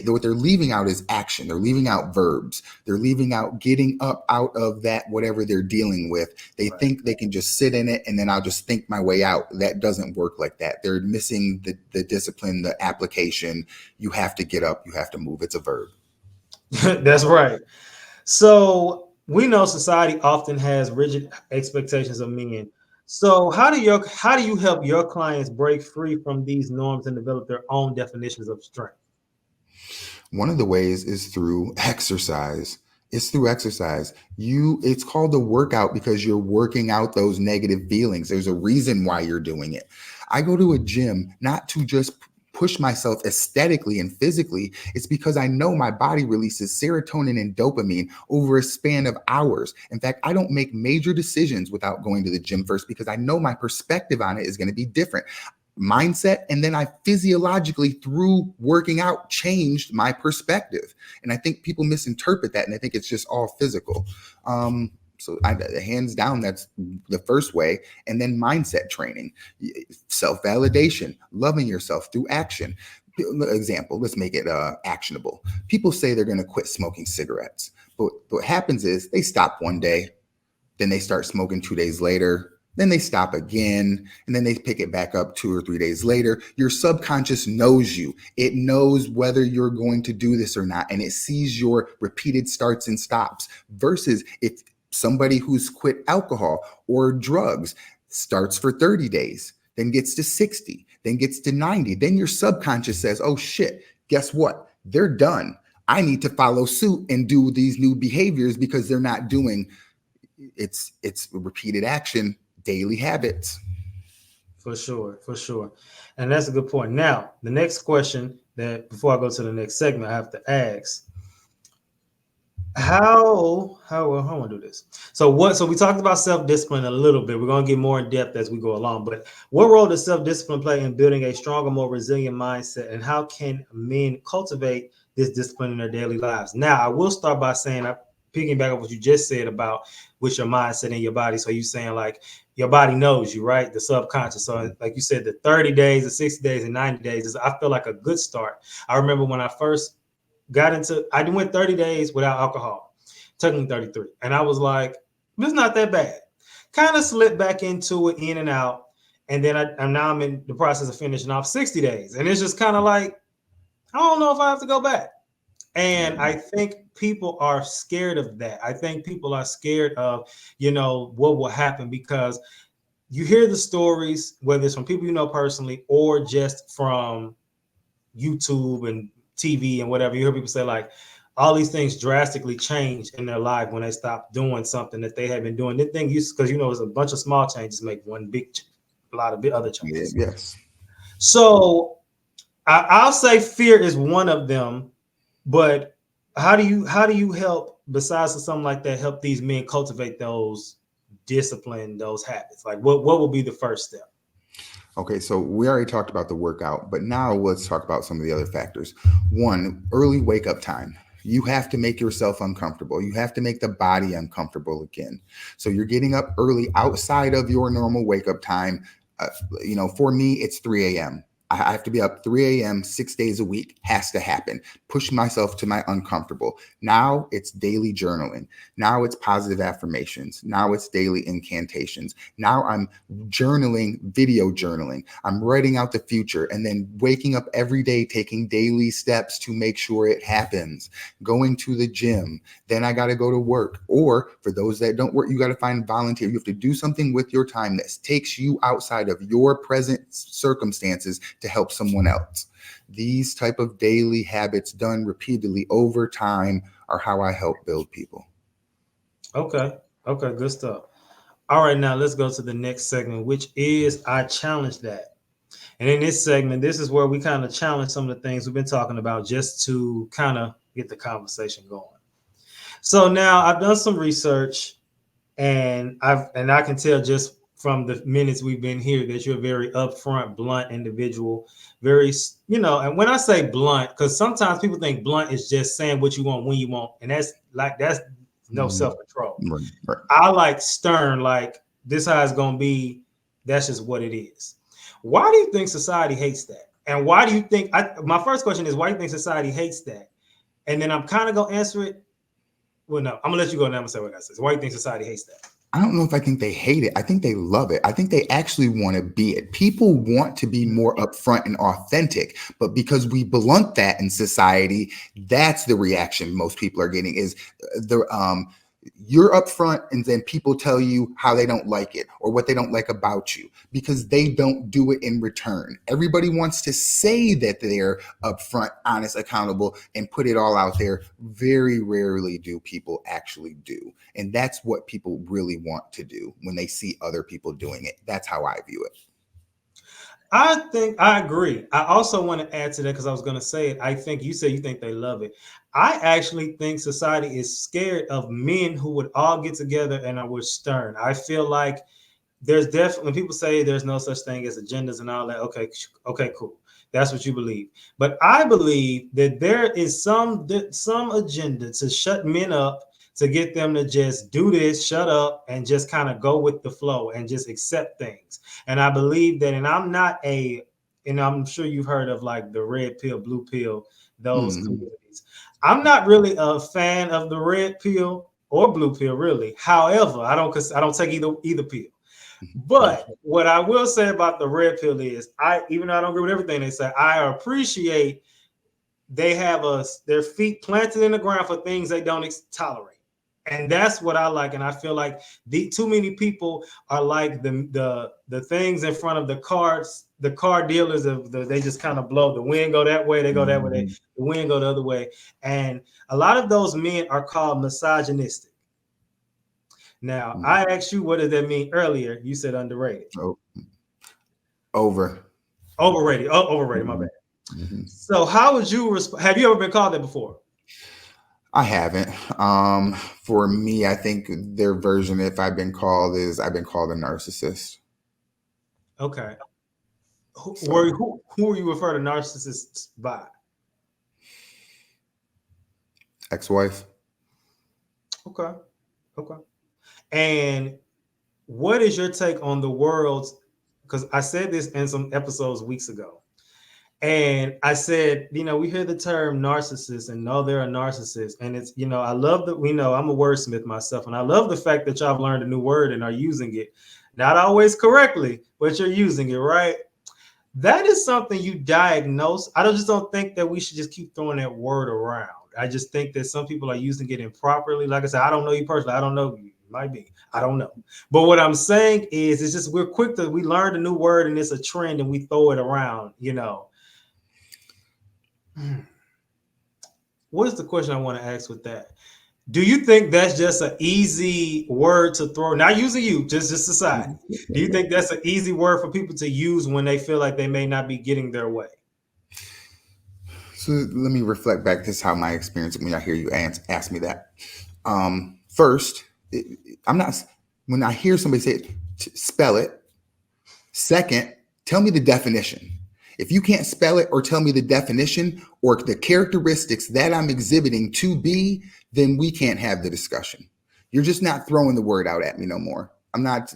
What they're leaving out is action. They're leaving out verbs. They're leaving out getting up out of that, whatever they're dealing with. They think they can just sit in it and then I'll just think my way out. That doesn't work like that. They're missing the discipline, the application. You have to get up. You have to move. It's a verb. That's right. So we know society often has rigid expectations of men. So how do you help your clients break free from these norms and develop their own definitions of strength? One of the ways is through exercise. It's through exercise. It's called a workout because you're working out those negative feelings. There's a reason why you're doing it. I go to a gym not to just push myself aesthetically and physically. It's because I know my body releases serotonin and dopamine over a span of hours. In fact, I don't make major decisions without going to the gym first because I know my perspective on it is going to be different. Mindset, and then I physiologically, through working out, changed my perspective. And I think people misinterpret that, and I think it's just all physical. Hands down, that's the first way. And then mindset training, self-validation, loving yourself through action. Example, let's make it actionable. People say they're going to quit smoking cigarettes, but what happens is they stop one day, then they start smoking 2 days later, then they stop again, and then they pick it back up 2 or 3 days later. Your subconscious knows you. It knows whether you're going to do this or not, and it sees your repeated starts and stops. Versus if somebody who's quit alcohol or drugs starts for 30 days, then gets to 60, then gets to 90, then your subconscious says, oh shit, guess what? They're done. I need to follow suit and do these new behaviors because they're not doing it's repeated action, daily habits. For sure. And that's a good point. Now, the next question that before I go to the next segment, I have to ask, how I want to do this. So we talked about self-discipline a little bit. We're going to get more in depth as we go along, but what role does self-discipline play in building a stronger, more resilient mindset, and how can men cultivate this discipline in their daily lives? Now, I will start by saying, picking back up what you just said about with your mindset and your body. So you saying like your body knows you, right? The subconscious. So like you said, the 30 days, the 60 days, and 90 days I feel like a good start. I remember when I first I went 30 days without alcohol, took me 33. And I was like, it's not that bad. Kind of slipped back into it, in and out. And then I'm in the process of finishing off 60 days. And it's just kind of like, I don't know if I have to go back. And I think people are scared of that. I think people are scared of, what will happen, because you hear the stories, whether it's from people you know personally or just from YouTube and TV and whatever. You hear people say like all these things drastically change in their life when they stop doing something that they have been doing. The thing is, because it's a bunch of small changes make one a lot of other changes. Yes. So I'll say fear is one of them, but how do you help, besides something like that, help these men cultivate those discipline, those habits? Like what will be the first step? Okay, so we already talked about the workout, but now let's talk about some of the other factors. One, early wake up time. You have to make yourself uncomfortable. You have to make the body uncomfortable again. So you're getting up early outside of your normal wake up time. For me, it's 3 a.m. I have to be up 3 a.m. 6 days a week. Has to happen. Push myself to my uncomfortable. Now it's daily journaling. Now it's positive affirmations. Now it's daily incantations. Now I'm journaling, video journaling. I'm writing out the future and then waking up every day, taking daily steps to make sure it happens. Going to the gym. Then I got to go to work. Or for those that don't work, you got to find volunteer. You have to do something with your time that takes you outside of your present circumstances to help someone else. These type of daily habits done repeatedly over time are how I help build people. Okay, good stuff. All right, now let's go to the next segment, which is I challenge that. And in this segment, this is where we kind of challenge some of the things we've been talking about just to kind of get the conversation going. So now I've done some research, and I can tell just from the minutes we've been here that you're a very upfront, blunt individual. Very, and when I say blunt, because sometimes people think blunt is just saying what you want when you want, and that's no self-control. Right. I like stern, like this how it's gonna be. That's just what it is. Why do you think society hates that? And why do you think? My first question is, why do you think society hates that? And then I'm kind of gonna answer it. Well, no, I'm gonna let you go now. I'm gonna say what I said. Why do you think society hates that? I don't know if I think they hate it. I think they love it. I think they actually want to be it. People want to be more upfront and authentic, but because we blunt that in society, that's the reaction most people are getting is you're upfront and then people tell you how they don't like it or what they don't like about you because they don't do it in return. Everybody wants to say that they're upfront, honest, accountable, and put it all out there. Very rarely do people actually do. And that's what people really want to do when they see other people doing it. That's how I view it. I think I agree. I also want to add to that because I was going to say it. I think you say you think they love it. I actually think society is scared of men who would all get together and are stern. I feel like there's definitely, when people say there's no such thing as agendas and all that, okay, cool. That's what you believe. But I believe that there is some agenda to shut men up, to get them to just do this, shut up, and just kind of go with the flow and just accept things. And I believe that, and I'm sure you've heard of like the red pill, blue pill, those communities. I'm not really a fan of the red pill or blue pill, really. However, I don't take either pill. But what I will say about the red pill is, even though I don't agree with everything they say, I appreciate they have their feet planted in the ground for things they don't tolerate. And that's what I like. And I feel like too many people are like the things in front of the car dealers they just kind of blow. The wind go that way, they go that way, the wind go the other way. And a lot of those men are called misogynistic. Now, I asked you, what does that mean earlier? You said underrated. Overrated. Overrated, my bad. So how would you have you ever been called that before? I haven't. For me, I think their version, if I've been called a narcissist. Okay. Who are you refer to narcissists by? Ex-wife. Okay. And what is your take on the world's, because I said this in some episodes weeks ago. And I said, we hear the term narcissist and know they're a narcissist. And it's, I love that I'm a wordsmith myself. And I love the fact that y'all have learned a new word and are using it. Not always correctly, but you're using it, right? That is something you diagnose. I just don't think that we should just keep throwing that word around. I just think that some people are using it improperly. Like I said, I don't know you personally. I don't know you. It might be. I don't know. But what I'm saying is, it's just we learned a new word and it's a trend and we throw it around, What is the question I want to ask with that? Do you think that's just an easy word to throw? Not using you, just society. Do you think that's an easy word for people to use when they feel like they may not be getting their way? So let me reflect back. This is how my experience when I hear you ask me that. First, when I hear somebody say it, spell it. Second, tell me the definition. If you can't spell it or tell me the definition or the characteristics that I'm exhibiting to be, then we can't have the discussion. You're just not throwing the word out at me no more. I'm not.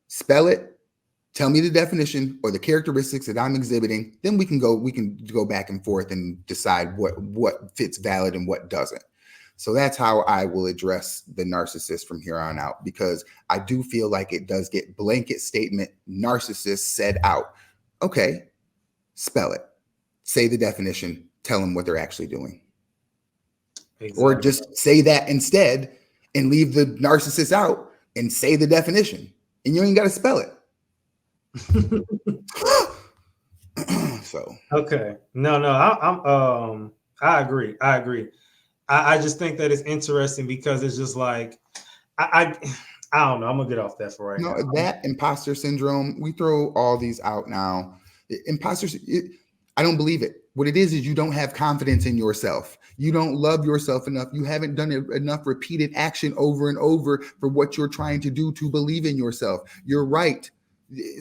Spell it, Tell me the definition or the characteristics that I'm exhibiting. Then we can go back and forth and decide what fits valid and what doesn't. So that's how I will address the narcissist from here on out, because I do feel like it does get blanket statement narcissist said out. Okay, spell it, say the definition, tell them what they're actually doing. Exactly. Or just say that instead and leave the narcissist out and say the definition, and you ain't got to spell it. So okay, no, I agree. I just think that it's interesting because it's just like I don't know. I'm gonna get off that for right now. That imposter syndrome, we throw all these out now. Imposters, I don't believe it. What it is you don't have confidence in yourself. You don't love yourself enough. You haven't done enough repeated action over and over for what you're trying to do to believe in yourself. You're right,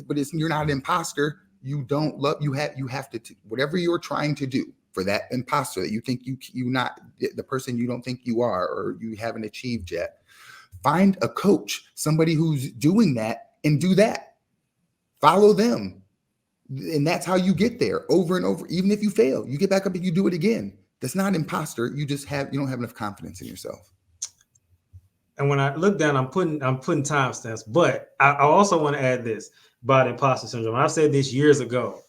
but you're not an imposter. You don't love. You have to whatever you're trying to do for that imposter that you think you not the person you don't think you are or you haven't achieved yet. Find a coach, somebody who's doing that, and do that. Follow them. And that's how you get there over and over. Even if you fail, you get back up and you do it again. That's not imposter. You don't have enough confidence in yourself. And when I look down, I'm putting timestamps, but I also want to add this about imposter syndrome. I've said this years ago.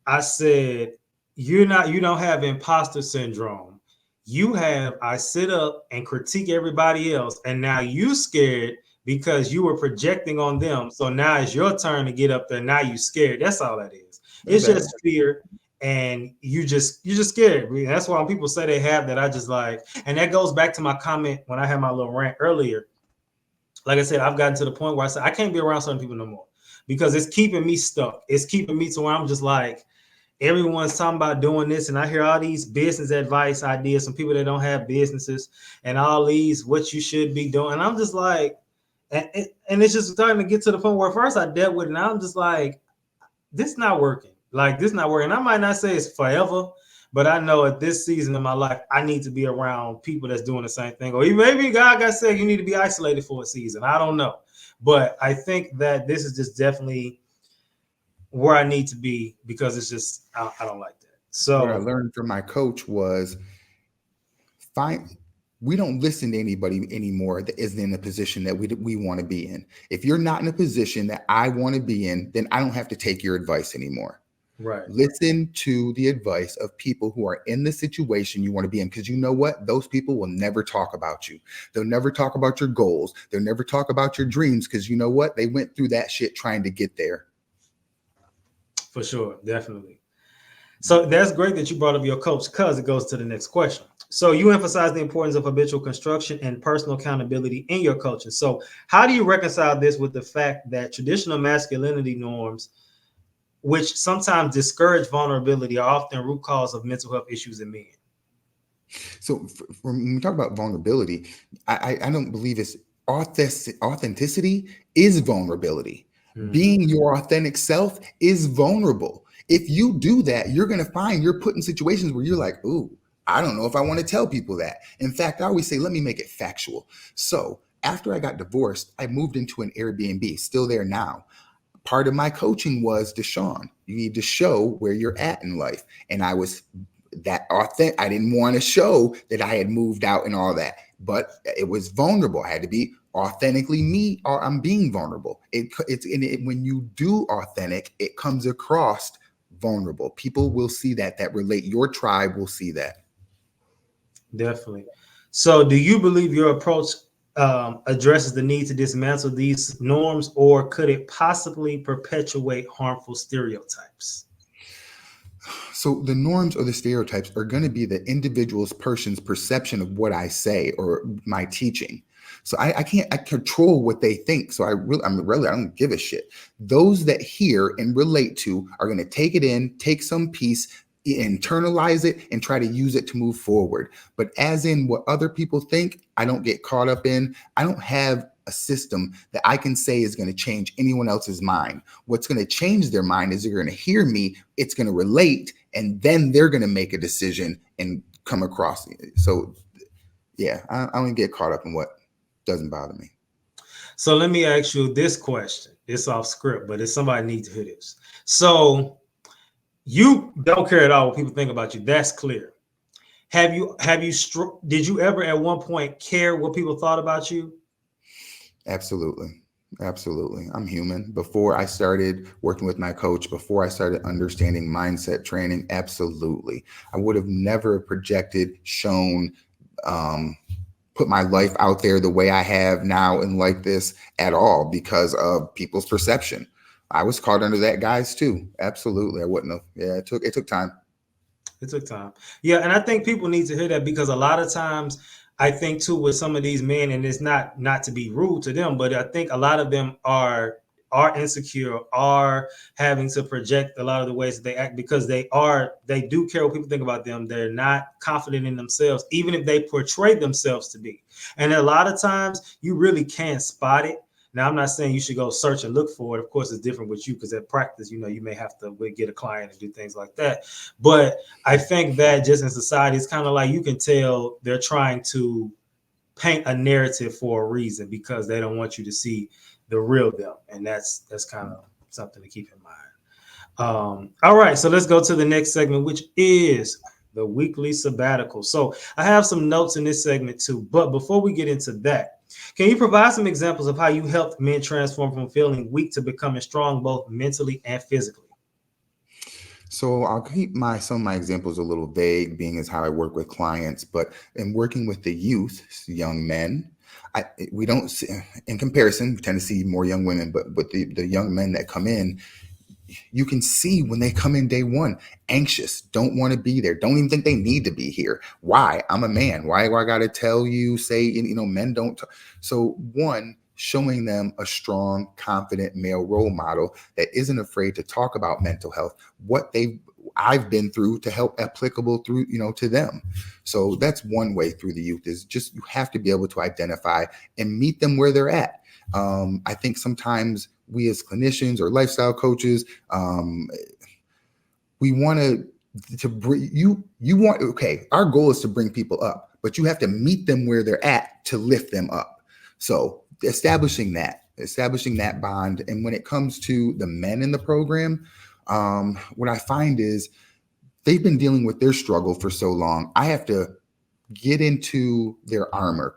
I said, you don't have imposter syndrome. You have, I sit up and critique everybody else, and now you scared because you were projecting on them. So now it's your turn to get up there. Now you scared. That's all that is. It's just fear, and you just scared. That's why when people say they have that, I just like, and that goes back to my comment when I had my little rant earlier. Like I said, I've gotten to the point where I said I can't be around certain people no more because it's keeping me stuck. It's keeping me to where I'm just like, everyone's talking about doing this, and I hear all these business advice ideas from people that don't have businesses and all these what you should be doing. And I'm just like, and it's just starting to get to the point where first I dealt with it, and I'm just like, this not working. Like, this not working. I might not say it's forever, but I know at this season of my life, I need to be around people that's doing the same thing. Or maybe God got said you need to be isolated for a season. I don't know. But I think that this is just definitely where I need to be because it's just, I don't like that. So what I learned from my coach was we don't listen to anybody anymore that isn't in a position that we want to be in. If you're not in a position that I want to be in, then I don't have to take your advice anymore. Right. Listen to the advice of people who are in the situation you want to be in, because you know what? Those people will never talk about you. They'll never talk about your goals. They'll never talk about your dreams, because you know what? They went through that shit trying to get there. For sure. Definitely. So that's great that you brought up your coach, because it goes to the next question. So you emphasize the importance of habitual construction and personal accountability in your coaching. So how do you reconcile this with the fact that traditional masculinity norms, which sometimes discourage vulnerability, are often root cause of mental health issues in men? So when we talk about vulnerability, I don't believe it's authenticity is vulnerability. Being your authentic self is vulnerable. If you do that, you're going to find you're put in situations where you're like, ooh, I don't know if I want to tell people that. In fact, I always say, let me make it factual. So after I got divorced, I moved into an Airbnb, still there now. Part of my coaching was, DeShaun, you need to show where you're at in life. And I was that authentic. I didn't want to show that I had moved out and all that, but it was vulnerable. I had to be authentically me, or I'm being vulnerable. When you do authentic, it comes across vulnerable. People will see that relate. Your tribe will see that. Definitely. So do you believe your approach addresses the need to dismantle these norms, or could it possibly perpetuate harmful stereotypes? So the norms or the stereotypes are going to be the individual's person's perception of what I say or my teaching. So I can't control what they think. So I don't give a shit. Those that hear and relate to are going to take it in, take some piece, internalize it, and try to use it to move forward. But as in what other people think, I don't get caught up in. I don't have a system that I can say is going to change anyone else's mind. What's going to change their mind is they're going to hear me, it's going to relate, and then they're going to make a decision and come across it. So yeah, I don't get caught up in what doesn't bother me. So let me ask you this question. It's off script, but if somebody needs to hear this. So you don't care at all what people think about you. That's clear. Did you ever at one point care what people thought about you? Absolutely. Absolutely. I'm human. Before I started working with my coach, before I started understanding mindset training, absolutely. I would have never projected, shown, put my life out there the way I have now and like this at all because of people's perception. I was caught under that guise too. Absolutely. I wouldn't have. Yeah, it took time. It took time. Yeah, and I think people need to hear that because a lot of times I think too with some of these men, and it's not to be rude to them, but I think a lot of them are insecure, are having to project a lot of the ways that they act because they do care what people think about them. They're not confident in themselves, even if they portray themselves to be. And a lot of times you really can't spot it. Now, I'm not saying you should go search and look for it. Of course, it's different with you because at practice, you may have to get a client and do things like that. But I think that just in society, it's kind of like you can tell they're trying to paint a narrative for a reason because they don't want you to see the real them. And that's kind of something to keep in mind. All right, so let's go to the next segment, which is the weekly sabbatical. So I have some notes in this segment too. But before we get into that, can you provide some examples of how you helped men transform from feeling weak to becoming strong, both mentally and physically? So I'll keep some of my examples a little vague, being as how I work with clients. But in working with the youth, young men, we don't see, in comparison, we tend to see more young women, but the young men that come in, you can see when they come in day one, anxious, don't want to be there, don't even think they need to be here. Why? I'm a man. Why do I got to tell you, say, men don't. So one, showing them a strong, confident male role model that isn't afraid to talk about mental health, what I've been through to help applicable through, to them. So that's one way through the youth is just, you have to be able to identify and meet them where they're at. I think sometimes we as clinicians or lifestyle coaches, we want to bring our goal is to bring people up, but you have to meet them where they're at to lift them up. So establishing that bond. And when it comes to the men in the program, what I find is they've been dealing with their struggle for so long. I have to get into their armor,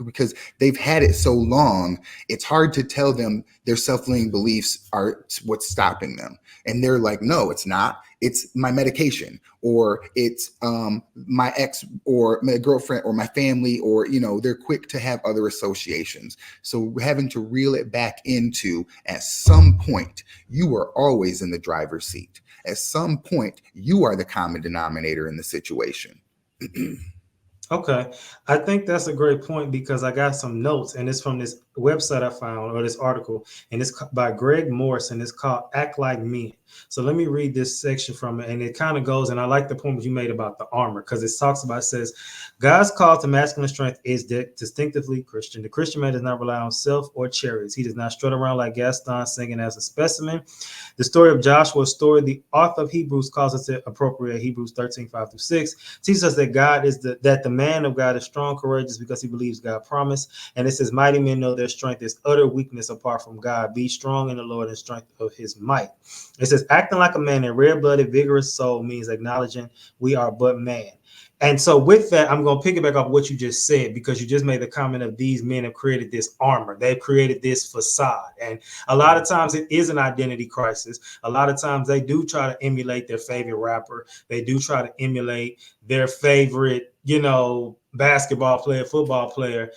because they've had it so long, it's hard to tell them their self-limiting beliefs are what's stopping them. And they're like, no, it's not. It's my medication, or it's my ex or my girlfriend or my family, or, they're quick to have other associations. So having to reel it back into, at some point, you are always in the driver's seat. At some point, you are the common denominator in the situation. Okay. I think that's a great point because I got some notes and it's from this website I found, or this article, and it's by Greg Morse, and it's called Act Like Men. So let me read this section from it. And it kind of goes, and I like the point you made about the armor because it talks about, it says, God's call to masculine strength is distinctively Christian. The Christian man does not rely on self or chariots. He does not strut around like Gaston singing as a specimen. The story of Joshua's story, the author of Hebrews calls us to appropriate Hebrews 13:5-6, teaches us that that the man of God is strong, courageous because he believes God promised. And it says, mighty men know their strength is utter weakness apart from God. Be strong in the Lord and strength of his might. It says, acting like a man, a red-blooded, vigorous soul means acknowledging we are but man. And so with that, I'm going to piggyback off what you just said, because you just made the comment of these men have created this armor. They've created this facade. And a lot of times it is an identity crisis. A lot of times they do try to emulate their favorite rapper. They do try to emulate their favorite, basketball player, football player.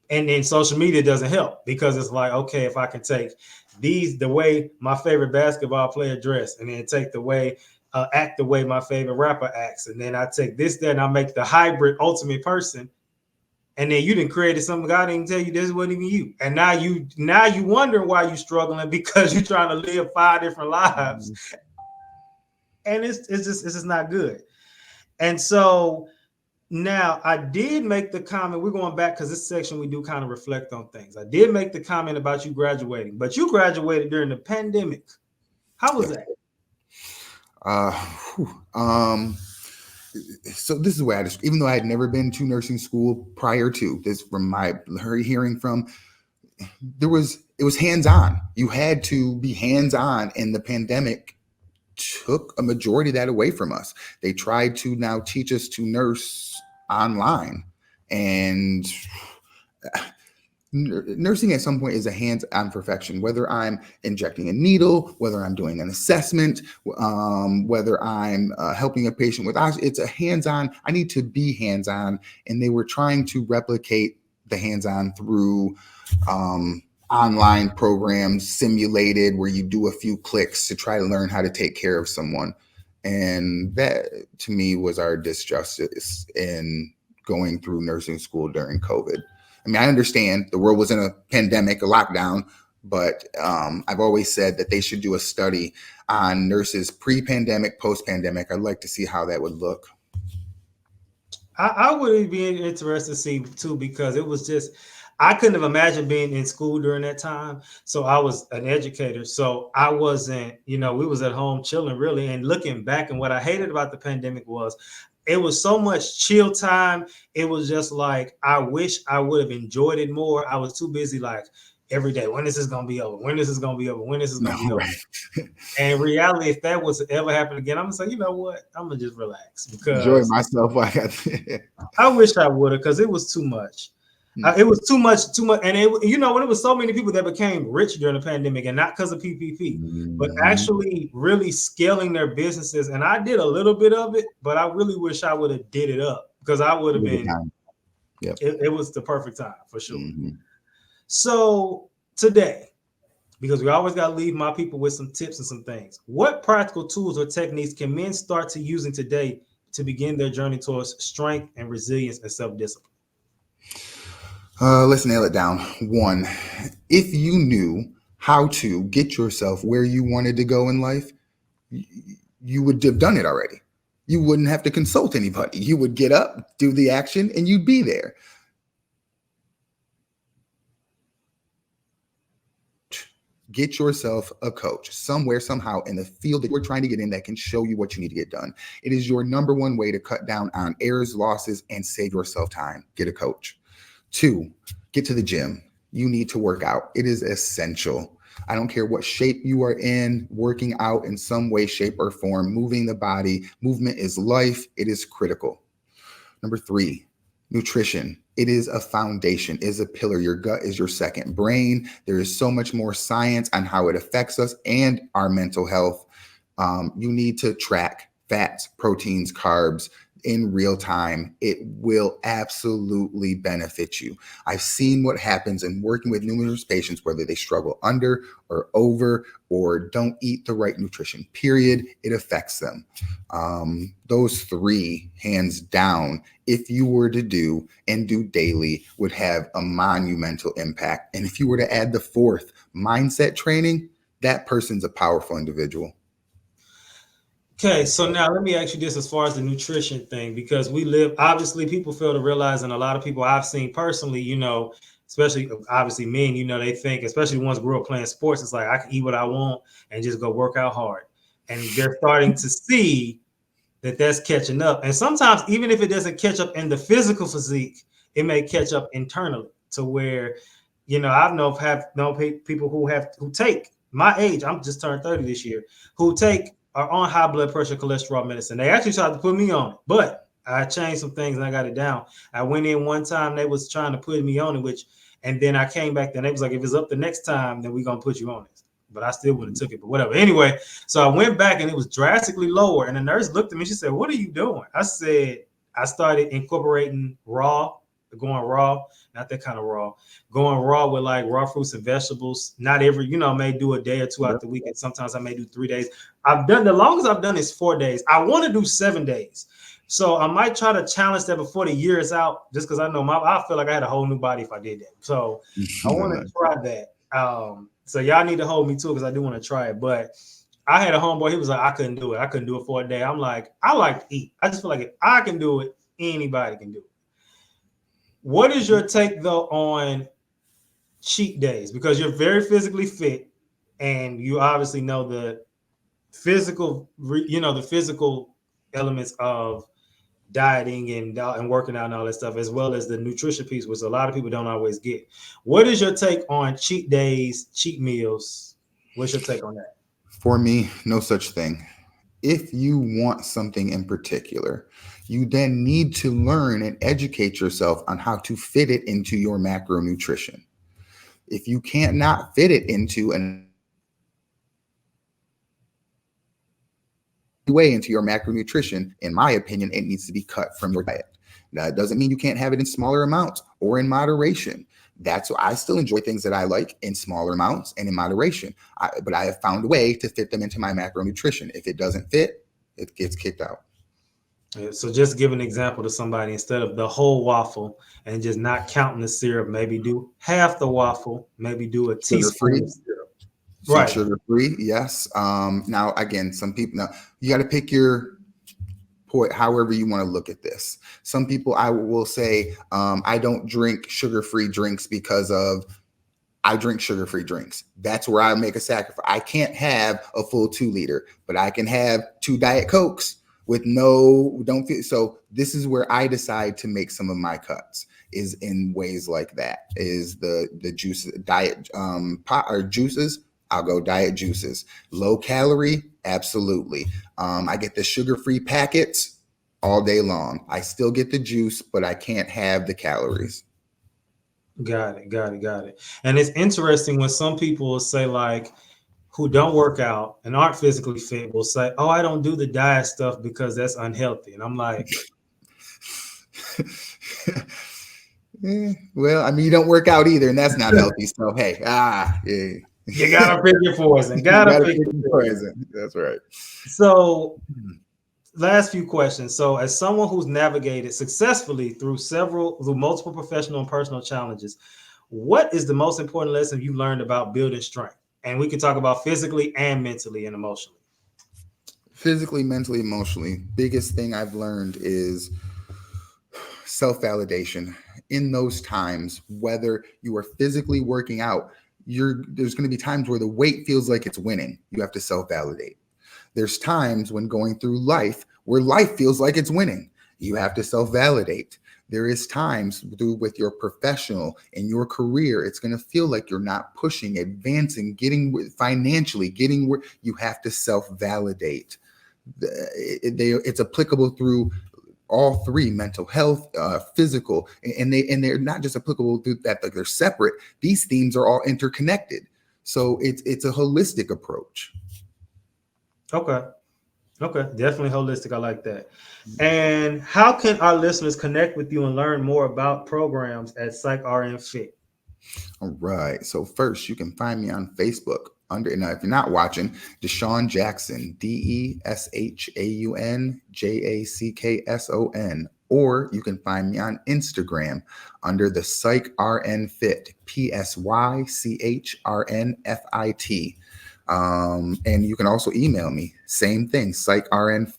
And then social media doesn't help because it's like, okay, if I can take the way my favorite basketball player dressed, and then take the way act the way my favorite rapper acts, and then I take this there and I make the hybrid ultimate person, and then you didn't create something God didn't tell you this wasn't even you, and now you wondering why you struggling because you're trying to live 5 different lives, and it's just not good. And so now I did make the comment. We're going back because this section we do kind of reflect on things. I did make the comment about you graduating, but you graduated during the pandemic. How was that? So this is the way even though I had never been to nursing school prior to this, from my hearing from, there was it was hands-on. You had to be hands-on, and the pandemic took a majority of that away from us. They tried to now teach us to nurse online, and nursing at some point is a hands-on perfection, whether I'm injecting a needle, whether I'm doing an assessment, whether I'm helping a patient with oxygen. It's a hands-on. I need to be hands-on, and they were trying to replicate the hands-on through online programs, simulated, where you do a few clicks to try to learn how to take care of someone. And that, to me, was our disjustice in going through nursing school during COVID. I mean, I understand the world was in a pandemic, a lockdown, but I've always said that they should do a study on nurses pre-pandemic, post-pandemic. I'd like to see how that would look. I would be interested to see too, because it was just, I couldn't have imagined being in school during that time. So I was an educator. So I wasn't, we was at home chilling really. And looking back, and what I hated about the pandemic was it was so much chill time. It was just like, I wish I would have enjoyed it more. I was too busy like every day, when is this going to be over? When is this going to be over? When is this going to be over? And in reality, if that was to ever happen again, I'm going to say, you know what? I'm going to just relax, because enjoy myself. I wish I would have, because it was too much. It was too much. And it, when it was so many people that became rich during the pandemic, and not because of PPP, but actually really scaling their businesses. And I did a little bit of it, but I really wish I would have did it up, because I would have been, it was the perfect time for sure. So today, because we always got to leave my people with some tips and some things, what practical tools or techniques can men start to using today to begin their journey towards strength and resilience and self-discipline? Let's nail it down. 1, if you knew how to get yourself where you wanted to go in life, you would have done it already. You wouldn't have to consult anybody. You would get up, do the action, and you'd be there. Get yourself a coach somewhere, somehow, in the field that you're trying to get in that can show you what you need to get done. It is your number one way to cut down on errors, losses, and save yourself time. Get a coach. 2, get to the gym. You need to work out. It is essential. I don't care what shape you are in, working out in some way, shape, or form, moving the body. Movement is life. It is critical. Number 3, nutrition. It is a foundation, it is a pillar. Your gut is your second brain. There is so much more science on how it affects us and our mental health. You need to track fats, proteins, carbs in real time. It will absolutely benefit you. I've seen what happens in working with numerous patients, whether they struggle under or over or don't eat the right nutrition, period. It affects them. Those 3, hands down, if you were to do daily, would have a monumental impact. And if you were to add the 4th, mindset training, that person's a powerful individual. Okay, so now let me ask you this as far as the nutrition thing, because we live, obviously people fail to realize, and a lot of people I've seen personally, especially obviously men, they think, especially the ones who grew up playing sports, it's like, I can eat what I want and just go work out hard. And they're starting to see that that's catching up. And sometimes even if it doesn't catch up in the physical physique, it may catch up internally to where, I've known people who take my age, I'm just turned 30 this year, who are on high blood pressure, cholesterol medicine. They actually tried to put me on it, but I changed some things and I got it down. I went in one time, they was trying to put me on it, and then I came back, then they was like, if it's up the next time, then we're going to put you on it. But I still would have took it, but whatever. Anyway, so I went back and it was drastically lower. And the nurse looked at me, she said, what are you doing? I said, I started incorporating going raw, not that kind of raw, going raw with like raw fruits and vegetables. Not every, I may do a day or 2 out the week. And sometimes I may do 3 days. The longest I've done is 4 days. I want to do 7 days. So I might try to challenge that before the year is out, just because I know I feel like I had a whole new body if I did that. So I want to try that. So y'all need to hold me too, because I do want to try it. But I had a homeboy, he was like, I couldn't do it. I couldn't do it for a day. I'm like, I like to eat. I just feel like if I can do it, anybody can do it. What is your take though on cheat days? Because you're very physically fit and you obviously know the physical, the physical elements of dieting and working out and all that stuff, as well as the nutrition piece, which a lot of people don't always get. What is your take on cheat days, cheat meals? What's your take on that? For me, no such thing. If you want something in particular, you then need to learn and educate yourself on how to fit it into your macronutrition. If you can't not fit it into an way into your macronutrition, in my opinion, it needs to be cut from your diet. That doesn't mean you can't have it in smaller amounts or in moderation. That's why I still enjoy things that I like in smaller amounts and in moderation. But I have found a way to fit them into my macronutrition. If it doesn't fit, it gets kicked out. Yeah, so just give an example to somebody, instead of the whole waffle and just not counting the syrup, maybe do half the waffle, maybe do a teaspoon of syrup. Some Right. sugar free, yes. Now again, some people, now you got to pick your point, however you want to look at this. Some people, I will say, I don't drink sugar-free drinks because of I drink sugar-free drinks. That's where I make a sacrifice. I can't have a full 2 liter, but I can have 2 Diet Cokes with don't feel. So this is where I decide to make some of my cuts, is in ways like that. Is the juice diet pot or juices? I'll go diet juices. Low calorie, absolutely. I get the sugar-free packets all day long. I still get the juice, but I can't have the calories. Got it. And it's interesting when some people will say, like, who don't work out and aren't physically fit, will say, "Oh, I don't do the diet stuff because that's unhealthy." And I'm like, well, I mean, you don't work out either, and that's not healthy. So hey, yeah. you gotta pick your poison. Gotta pick your poison. That's right. So, last few questions. So, as someone who's navigated successfully through multiple professional and personal challenges, what is the most important lesson you learned about building strength? And we can talk about physically and mentally and emotionally. Physically, mentally, emotionally. Biggest thing I've learned is self-validation. In those times, whether you are physically working out, there's going to be times where the weight feels like it's winning. You have to self-validate. There's times when going through life where life feels like it's winning. You have to self-validate. There is times with your professional and your career, it's going to feel like you're not pushing, advancing, getting financially, getting where you have to self-validate. It's applicable through all 3: mental health, physical, and they're not just applicable through that, like they're separate. These themes are all interconnected. So it's a holistic approach. Okay, definitely holistic. I like that. And how can our listeners connect with you and learn more about programs at Psych RN Fit? All right. So first, you can find me on Facebook now, if you're not watching, DeShaun Jackson, DeShaun Jackson, or you can find me on Instagram under the Psych RN Fit, PsyChrnFit. And you can also email me, same thing, PsychRN.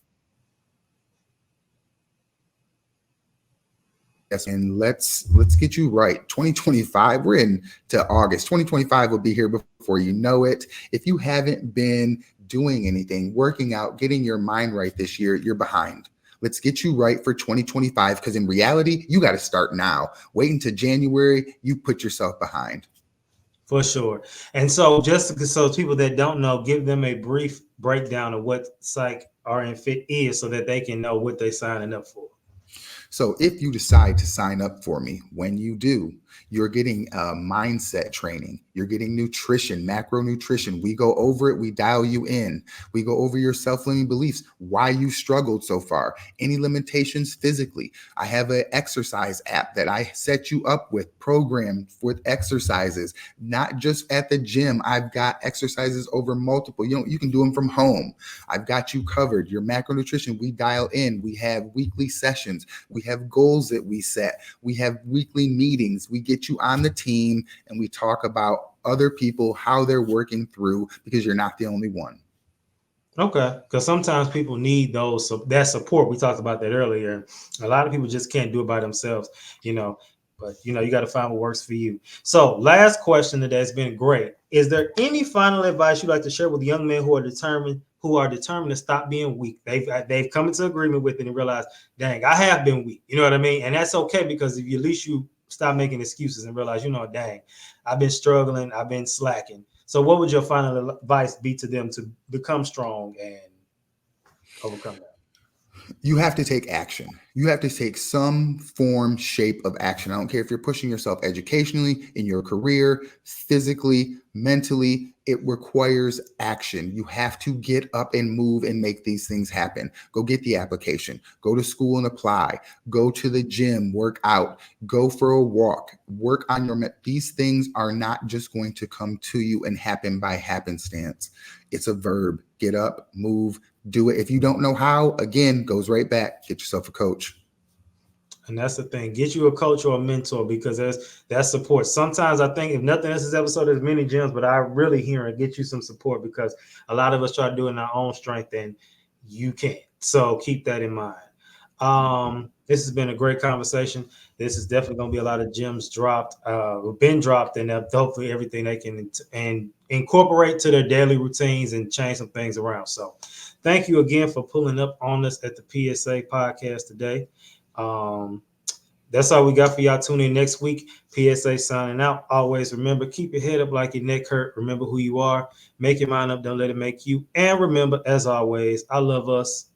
And let's get you right. 2025, we're into August. 2025 will be here before you know it. If you haven't been doing anything, working out, getting your mind right this year, you're behind. Let's get you right for 2025, because in reality, you got to start now. Wait until January, you put yourself behind. For sure. And so, just so people that don't know, give them a brief breakdown of what Psych RN Fit is so that they can know what they're signing up for. So if you decide to sign up for me, when you do, you're getting mindset training. You're getting nutrition, macronutrition. We go over it. We dial you in. We go over your self-limiting beliefs, why you struggled so far, any limitations physically. I have an exercise app that I set you up with, programmed with exercises, not just at the gym. I've got exercises over multiple. You can do them from home. I've got you covered. Your macronutrition, we dial in. We have weekly sessions. We have goals that we set. We have weekly meetings. We get you on the team and we talk about other people, how they're working through, because you're not the only one. Okay, because sometimes people need that support. We talked about that earlier. A lot of people just can't do it by themselves, but you got to find what works for you. So last question today has been great. Is there any final advice you'd like to share with young men who are determined who are determined to stop being weak. They've come into agreement with it and realize, dang, I have been weak. You know what I mean? And that's okay, because if you at least you stop making excuses and realize, you know, dang, I've been struggling, I've been slacking. So what would your final advice be to them to become strong and overcome that? You have to take action. You have to take some form, shape of action. I don't care if you're pushing yourself educationally, in your career, physically, mentally. It requires action. You have to get up and move and make these things happen. Go get the application. Go to school and apply. Go to the gym, work out. Go for a walk. Work on your. These things are not just going to come to you and happen by happenstance. It's a verb. Get up, move, do it. If you don't know how, again, goes right back. Get yourself a coach. And that's the thing. Get you a coach or a mentor, because that's support. Sometimes I think, if nothing else, this episode has many gems, but I really hear it. Get you some support, because a lot of us try to do it in our own strength and you can't. So keep that in mind. This has been a great conversation. This is definitely going to be a lot of gems dropped, been dropped, and hopefully everything they can and incorporate to their daily routines and change some things around. So thank you again for pulling up on us at the PSA podcast today. That's all we got for y'all. Tune in next week. PSA signing out. Always remember, keep your head up like your neck hurt. Remember who you are. Make your mind up. Don't let it make you. And remember, as always, I love us.